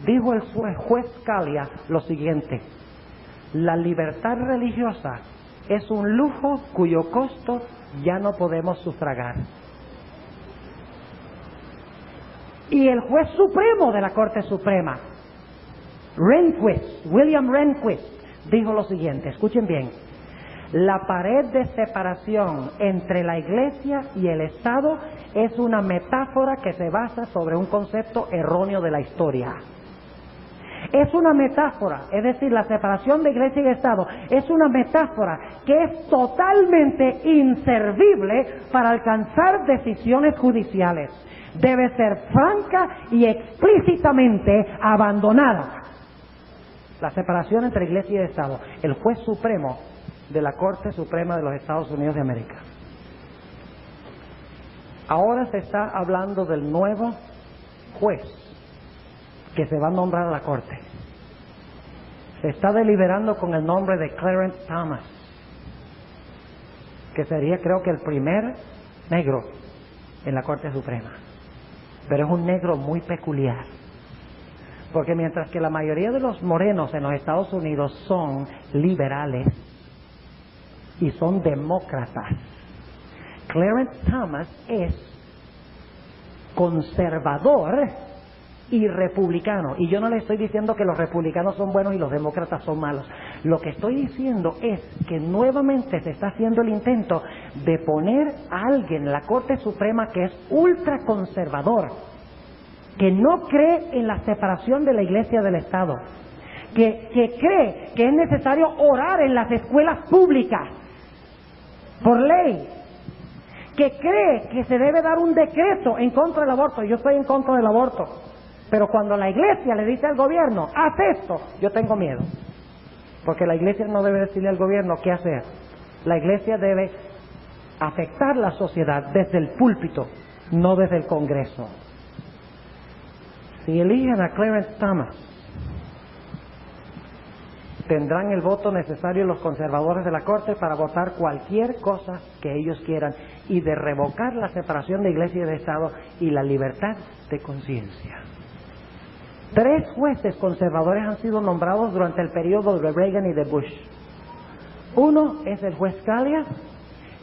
dijo el juez Scalia lo siguiente: la libertad religiosa es un lujo cuyo costo ya no podemos sufragar. Y el juez supremo de la Corte Suprema, William Rehnquist, dijo lo siguiente, escuchen bien: la pared de separación entre la Iglesia y el Estado es una metáfora que se basa sobre un concepto erróneo de la historia. Es una metáfora, es decir, la separación de Iglesia y Estado es una metáfora que es totalmente inservible para alcanzar decisiones judiciales. Debe ser franca y explícitamente abandonada. La separación entre Iglesia y Estado. El juez supremo de la Corte Suprema de los Estados Unidos de América. Ahora se está hablando del nuevo juez que se va a nombrar a la Corte. Se está deliberando con el nombre de Clarence Thomas, que sería, creo que, el primer negro en la Corte Suprema. Pero es un negro muy peculiar, porque mientras que la mayoría de los morenos en los Estados Unidos son liberales y son demócratas, Clarence Thomas es conservador y republicano. Y yo no le estoy diciendo que los republicanos son buenos y los demócratas son malos. Lo que estoy diciendo es que nuevamente se está haciendo el intento de poner a alguien en la Corte Suprema que es ultraconservador, que no cree en la separación de la Iglesia del Estado, que cree que es necesario orar en las escuelas públicas por ley, que cree que se debe dar un decreto en contra del aborto. Yo estoy en contra del aborto, pero cuando la Iglesia le dice al gobierno, haz esto, yo tengo miedo, porque la Iglesia no debe decirle al gobierno qué hacer. La Iglesia debe afectar la sociedad desde el púlpito, no desde el Congreso. Si eligen a Clarence Thomas, tendrán el voto necesario los conservadores de la Corte para votar cualquier cosa que ellos quieran y de revocar la separación de Iglesia y de Estado y la libertad de conciencia. 3 jueces conservadores han sido nombrados durante el periodo de Reagan y de Bush. Uno es el juez Scalia,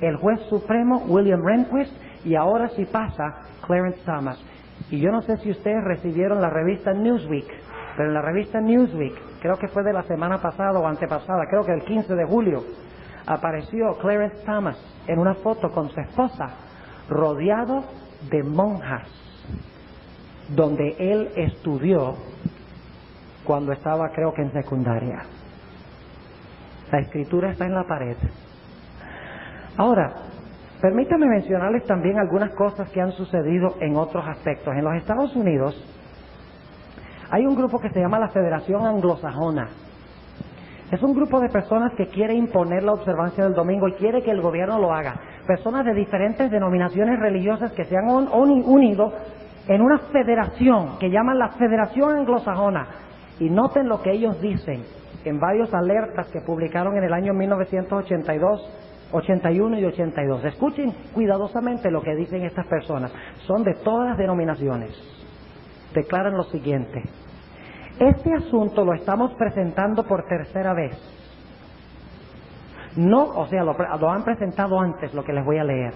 el juez supremo William Rehnquist y ahora sí pasa Clarence Thomas. Y yo no sé si ustedes recibieron la revista Newsweek, pero en la revista Newsweek, creo que fue de la semana pasada o antepasada, creo que el 15 de julio, apareció Clarence Thomas en una foto con su esposa, rodeado de monjas, donde él estudió cuando estaba, creo que en secundaria. La escritura está en la pared. Ahora, permítanme mencionarles también algunas cosas que han sucedido en otros aspectos. En los Estados Unidos hay un grupo que se llama la Federación Anglosajona. Es un grupo de personas que quiere imponer la observancia del domingo y quiere que el gobierno lo haga. Personas de diferentes denominaciones religiosas que se han unido en una federación que llaman la Federación Anglosajona. Y noten lo que ellos dicen en varios alertas que publicaron en el año 1982, 81 y 82. Escuchen cuidadosamente lo que dicen estas personas. Son de todas las denominaciones. Declaran lo siguiente: este asunto lo estamos presentando por tercera vez. No, o sea, lo han presentado antes, lo que les voy a leer.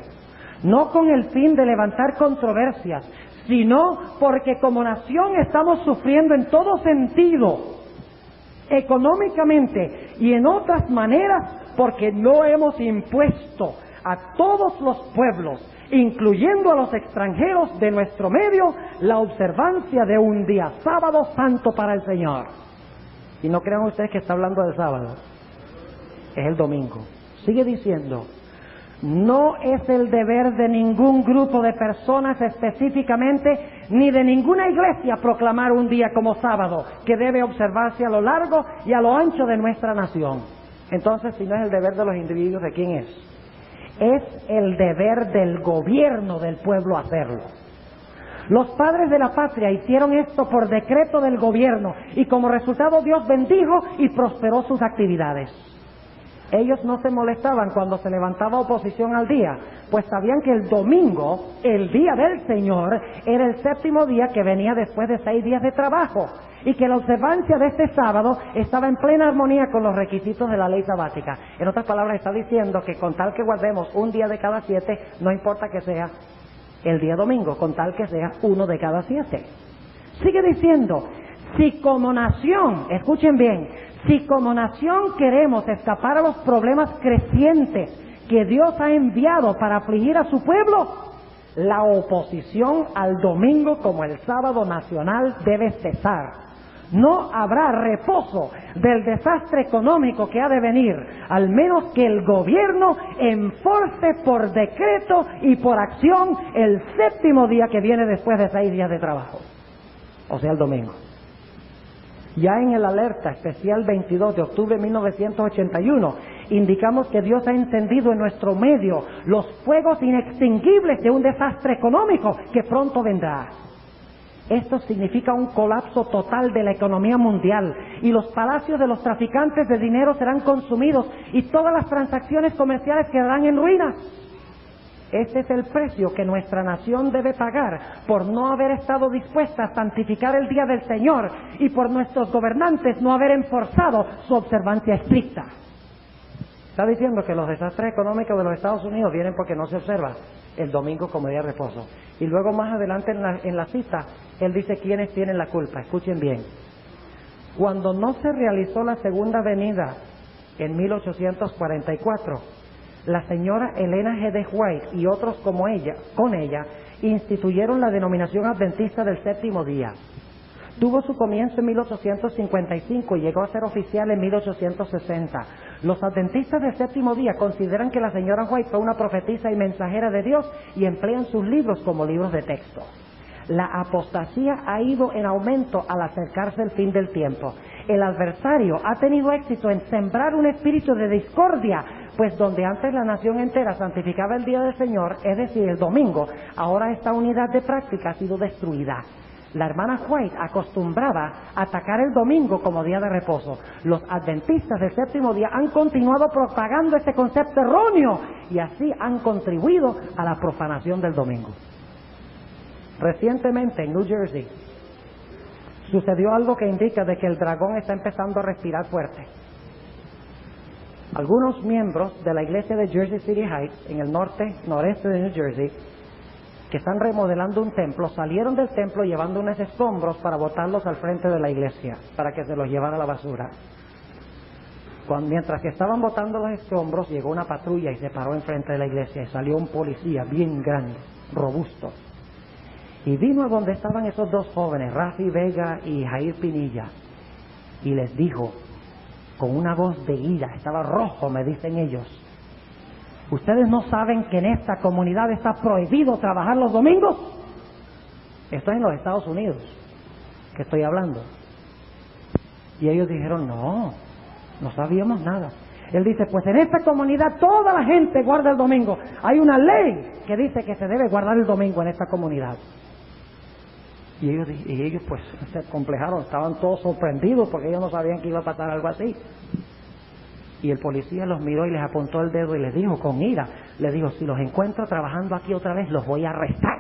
No con el fin de levantar controversias, sino porque como nación estamos sufriendo en todo sentido, económicamente y en otras maneras, porque no hemos impuesto a todos los pueblos, incluyendo a los extranjeros de nuestro medio, la observancia de un día sábado santo para el Señor. Y no crean ustedes que está hablando del sábado, es el domingo. Sigue diciendo: no es el deber de ningún grupo de personas específicamente, ni de ninguna iglesia proclamar un día como sábado, que debe observarse a lo largo y a lo ancho de nuestra nación. Entonces, si no es el deber de los individuos, ¿de quién es? Es el deber del gobierno del pueblo hacerlo. Los padres de la patria hicieron esto por decreto del gobierno y como resultado Dios bendijo y prosperó sus actividades. Ellos no se molestaban cuando se levantaba oposición al día, pues sabían que el domingo, el día del Señor, era el séptimo día que venía después de 6 días de trabajo, y que la observancia de este sábado estaba en plena armonía con los requisitos de la ley sabática. En otras palabras, está diciendo que con tal que guardemos un día de cada 7, no importa que sea el día domingo, con tal que sea uno de cada 7. Sigue diciendo: si como nación, escuchen bien, si como nación queremos escapar a los problemas crecientes que Dios ha enviado para afligir a su pueblo, la oposición al domingo como el sábado nacional debe cesar. No habrá reposo del desastre económico que ha de venir, al menos que el gobierno enforce por decreto y por acción el séptimo día que viene después de 6 días de trabajo, o sea, el domingo. Ya en el alerta especial 22 de octubre de 1981, indicamos que Dios ha encendido en nuestro medio los fuegos inextinguibles de un desastre económico que pronto vendrá. Esto significa un colapso total de la economía mundial y los palacios de los traficantes de dinero serán consumidos y todas las transacciones comerciales quedarán en ruinas. Este es el precio que nuestra nación debe pagar por no haber estado dispuesta a santificar el día del Señor y por nuestros gobernantes no haber enforzado su observancia estricta. Está diciendo que los desastres económicos de los Estados Unidos vienen porque no se observa el domingo como día de reposo. Y luego más adelante en la cita, él dice quiénes tienen la culpa. Escuchen bien. Cuando no se realizó la segunda venida en 1844, la señora Elena G. de White y otros como ella, con ella, instituyeron la denominación adventista del séptimo día. Tuvo su comienzo en 1855 y llegó a ser oficial en 1860. Los adventistas del séptimo día consideran que la señora White fue una profetisa y mensajera de Dios y emplean sus libros como libros de texto. La apostasía ha ido en aumento al acercarse el fin del tiempo. El adversario ha tenido éxito en sembrar un espíritu de discordia, pues donde antes la nación entera santificaba el día del Señor, es decir, el domingo, ahora esta unidad de práctica ha sido destruida. La hermana White acostumbraba a atacar el domingo como día de reposo. Los adventistas del séptimo día han continuado propagando este concepto erróneo y así han contribuido a la profanación del domingo. Recientemente en New Jersey sucedió algo que indica de que el dragón está empezando a respirar fuerte. Algunos miembros de la iglesia de Jersey City Heights, en el noreste de New Jersey, que están remodelando un templo, salieron del templo llevando unos escombros para botarlos al frente de la iglesia, para que se los llevara a la basura. Mientras que estaban botando los escombros, llegó una patrulla y se paró enfrente de la iglesia y salió un policía bien grande, robusto. Y vino a donde estaban esos dos jóvenes, Rafi Vega y Jair Pinilla, y les dijo, con una voz de ira, estaba rojo, me dicen ellos: ¿ustedes no saben que en esta comunidad está prohibido trabajar los domingos? Esto es en los Estados Unidos que estoy hablando. Y ellos dijeron, no, No sabíamos nada. Él dice, pues en esta comunidad toda la gente guarda el domingo. Hay una ley que dice que se debe guardar el domingo en esta comunidad. Y ellos pues se complejaron, estaban todos sorprendidos porque ellos no sabían que iba a pasar algo así. Y el policía los miró y les apuntó el dedo y les dijo con ira, les dijo, si los encuentro trabajando aquí otra vez, los voy a arrestar.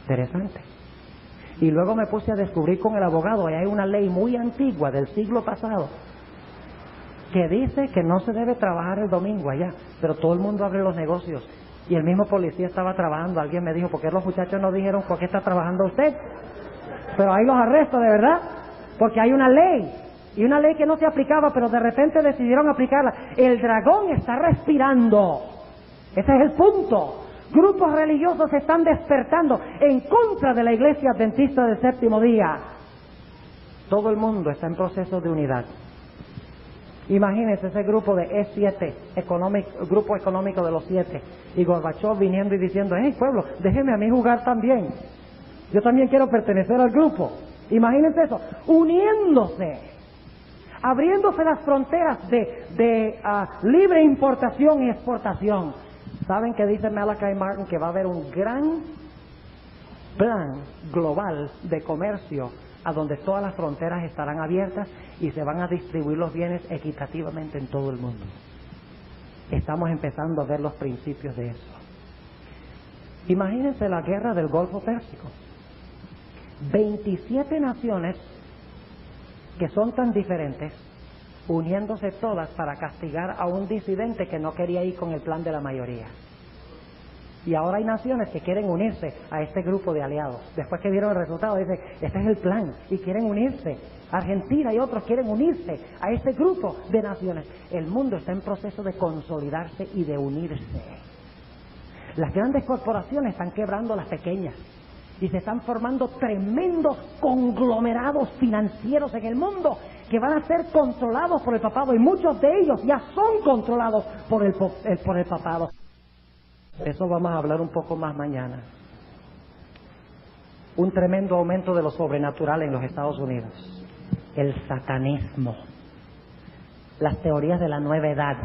Interesante. Y luego me puse a descubrir con el abogado, y hay una ley muy antigua del siglo pasado que dice que no se debe trabajar el domingo allá, pero todo el mundo abre los negocios. Y el mismo policía estaba trabajando. Alguien me dijo, ¿por qué los muchachos no dijeron por qué está trabajando usted? Pero ahí los arresto, de verdad, porque hay una ley. Y una ley que no se aplicaba, pero de repente decidieron aplicarla. El dragón está respirando. Ese es el punto. Grupos religiosos se están despertando en contra de la iglesia adventista del séptimo día. Todo el mundo está en proceso de unidad. Imagínense ese grupo de E7, grupo económico de los 7, y Gorbachov viniendo y diciendo, hey pueblo, déjeme a mí jugar también. Yo también quiero pertenecer al grupo. Imagínense eso, uniéndose, abriéndose las fronteras de libre importación y exportación. ¿Saben que dice Malachi Martin? Que va a haber un gran plan global de comercio a donde todas las fronteras estarán abiertas y se van a distribuir los bienes equitativamente en todo el mundo. Estamos empezando a ver los principios de eso. Imagínense la guerra del Golfo Pérsico. 27 naciones que son tan diferentes, uniéndose todas para castigar a un disidente que no quería ir con el plan de la mayoría. Y ahora hay naciones que quieren unirse a este grupo de aliados. Después que vieron el resultado, dicen, este es el plan, y quieren unirse. Argentina y otros quieren unirse a este grupo de naciones. El mundo está en proceso de consolidarse y de unirse. Las grandes corporaciones están quebrando las pequeñas y se están formando tremendos conglomerados financieros en el mundo que van a ser controlados por el papado, y muchos de ellos ya son controlados por el papado. Eso vamos a hablar un poco más mañana. Un tremendo aumento de lo sobrenatural en los Estados Unidos. El satanismo. Las teorías de la nueva edad.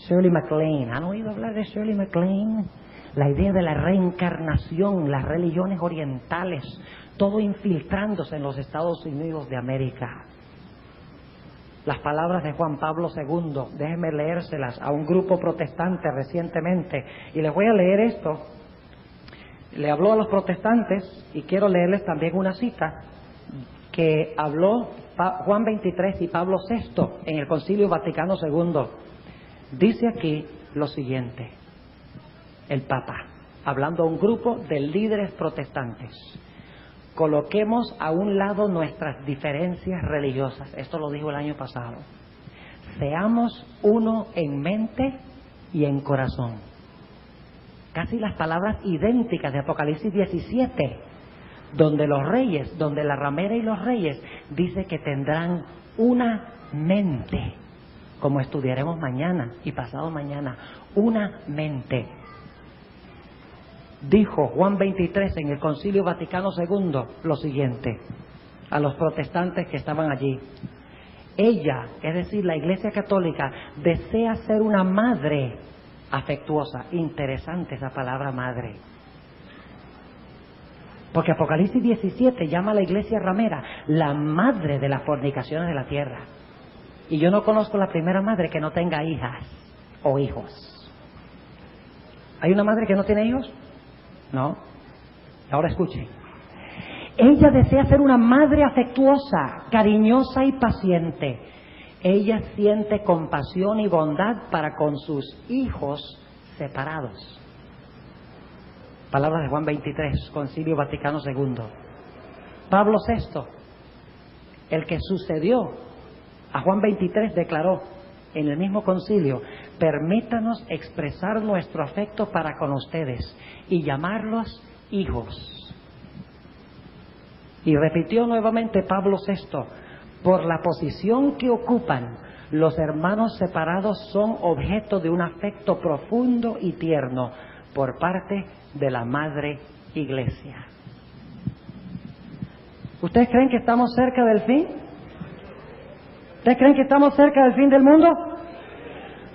Shirley MacLaine. ¿Han oído hablar de Shirley MacLaine? La idea de la reencarnación, las religiones orientales, todo infiltrándose en los Estados Unidos de América. Las palabras de Juan Pablo II, déjenme leérselas a un grupo protestante recientemente, y les voy a leer esto. Le habló a los protestantes, y quiero leerles también una cita que habló Juan 23 y Pablo VI en el Concilio Vaticano II. Dice aquí lo siguiente, el Papa, hablando a un grupo de líderes protestantes: coloquemos a un lado nuestras diferencias religiosas. Esto lo dijo el año pasado. Seamos uno en mente y en corazón. Casi las palabras idénticas de Apocalipsis 17, donde los reyes, donde la ramera y los reyes, dice que tendrán una mente, como estudiaremos mañana y pasado mañana, una mente. Dijo Juan 23 en el Concilio Vaticano II lo siguiente a los protestantes que estaban allí: ella, es decir, la Iglesia Católica, desea ser una madre afectuosa. Interesante esa palabra madre, porque Apocalipsis 17 llama a la Iglesia ramera la madre de las fornicaciones de la tierra. Y yo no conozco la primera madre que no tenga hijas o hijos. ¿Hay una madre que no tiene hijos? No. Ahora escuchen. Ella desea ser una madre afectuosa, cariñosa y paciente. Ella siente compasión y bondad para con sus hijos separados. Palabras de Juan 23, Concilio Vaticano II. Pablo VI, el que sucedió a Juan 23, declaró en el mismo concilio: permítanos expresar nuestro afecto para con ustedes y llamarlos hijos. Y repitió nuevamente Pablo VI: por la posición que ocupan, los hermanos separados son objeto de un afecto profundo y tierno por parte de la Madre Iglesia. ¿Ustedes creen que estamos cerca del fin? ¿Ustedes creen que estamos cerca del fin del mundo?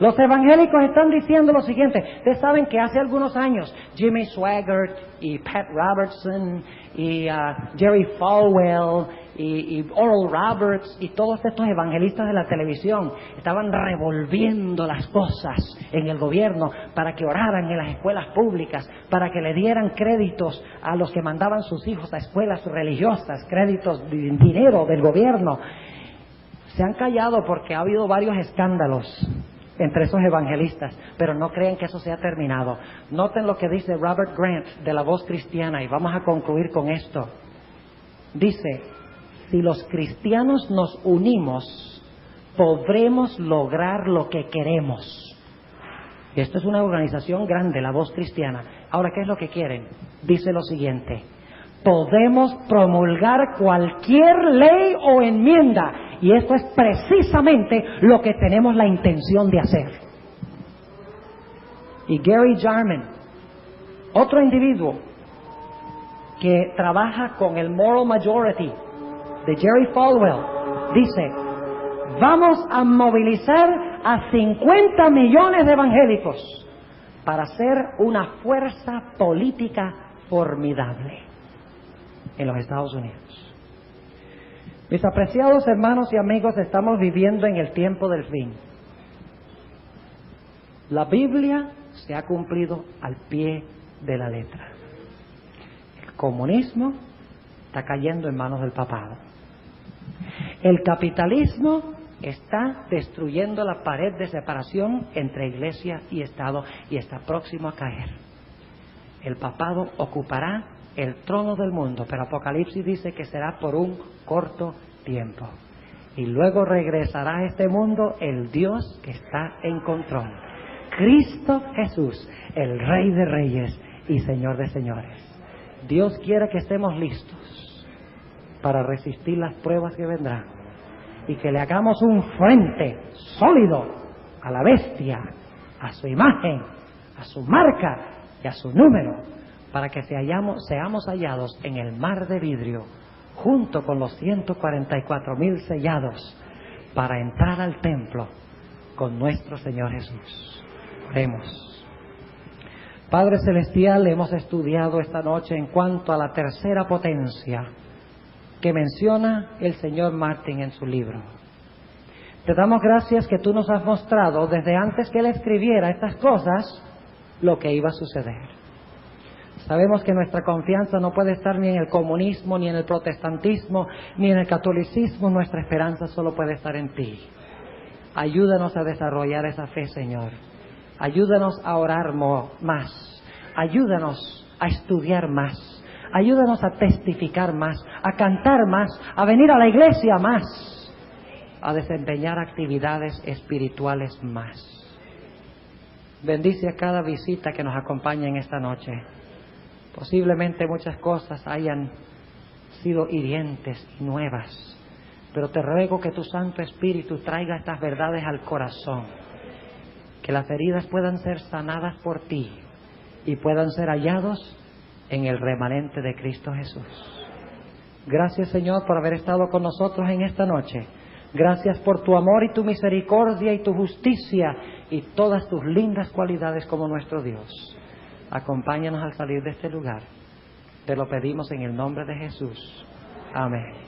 Los evangélicos están diciendo lo siguiente. Ustedes saben que hace algunos años Jimmy Swaggart y Pat Robertson y Jerry Falwell y Oral Roberts y todos estos evangelistas de la televisión estaban revolviendo las cosas en el gobierno para que oraran en las escuelas públicas, para que le dieran créditos a los que mandaban sus hijos a escuelas religiosas, créditos de dinero del gobierno. Se han callado porque ha habido varios escándalos entre esos evangelistas, pero no creen que eso se ha terminado. Noten lo que dice Robert Grant de La Voz Cristiana, y vamos a concluir con esto. Dice: si los cristianos nos unimos, podremos lograr lo que queremos. Y esto es una organización grande, La Voz Cristiana. Ahora, ¿qué es lo que quieren? Dice lo siguiente: podemos promulgar cualquier ley o enmienda, y esto es precisamente lo que tenemos la intención de hacer. Y Gary Jarman, otro individuo que trabaja con el Moral Majority de Jerry Falwell, dice: vamos a movilizar a 50 millones de evangélicos para hacer una fuerza política formidable en los Estados Unidos. Mis apreciados hermanos y amigos, estamos viviendo en el tiempo del fin. La Biblia se ha cumplido al pie de la letra. El comunismo está cayendo en manos del papado. El capitalismo está destruyendo la pared de separación entre iglesia y Estado y está próximo a caer. El papado ocupará el trono del mundo, pero Apocalipsis dice que será por un corto tiempo. Y luego regresará a este mundo el Dios que está en control. Cristo Jesús, el Rey de Reyes y Señor de Señores. Dios quiere que estemos listos para resistir las pruebas que vendrán y que le hagamos un frente sólido a la bestia, a su imagen, a su marca y a su número, para que seamos hallados en el mar de vidrio, junto con los 144,000 sellados, para entrar al templo con nuestro Señor Jesús. Oremos. Padre Celestial, hemos estudiado esta noche en cuanto a la tercera potencia que menciona el señor Martin en su libro. Te damos gracias que tú nos has mostrado desde antes que él escribiera estas cosas lo que iba a suceder. Sabemos que nuestra confianza no puede estar ni en el comunismo, ni en el protestantismo, ni en el catolicismo. Nuestra esperanza solo puede estar en ti. Ayúdanos a desarrollar esa fe, Señor. Ayúdanos a orar más. Ayúdanos a estudiar más. Ayúdanos a testificar más, a cantar más, a venir a la iglesia más, a desempeñar actividades espirituales más. Bendice a cada visita que nos acompaña en esta noche. Posiblemente muchas cosas hayan sido hirientes y nuevas, pero te ruego que tu Santo Espíritu traiga estas verdades al corazón, que las heridas puedan ser sanadas por ti y puedan ser hallados en el remanente de Cristo Jesús. Gracias, Señor, por haber estado con nosotros en esta noche. Gracias por tu amor y tu misericordia y tu justicia y todas tus lindas cualidades como nuestro Dios. Acompáñanos al salir de este lugar. Te lo pedimos en el nombre de Jesús. Amén.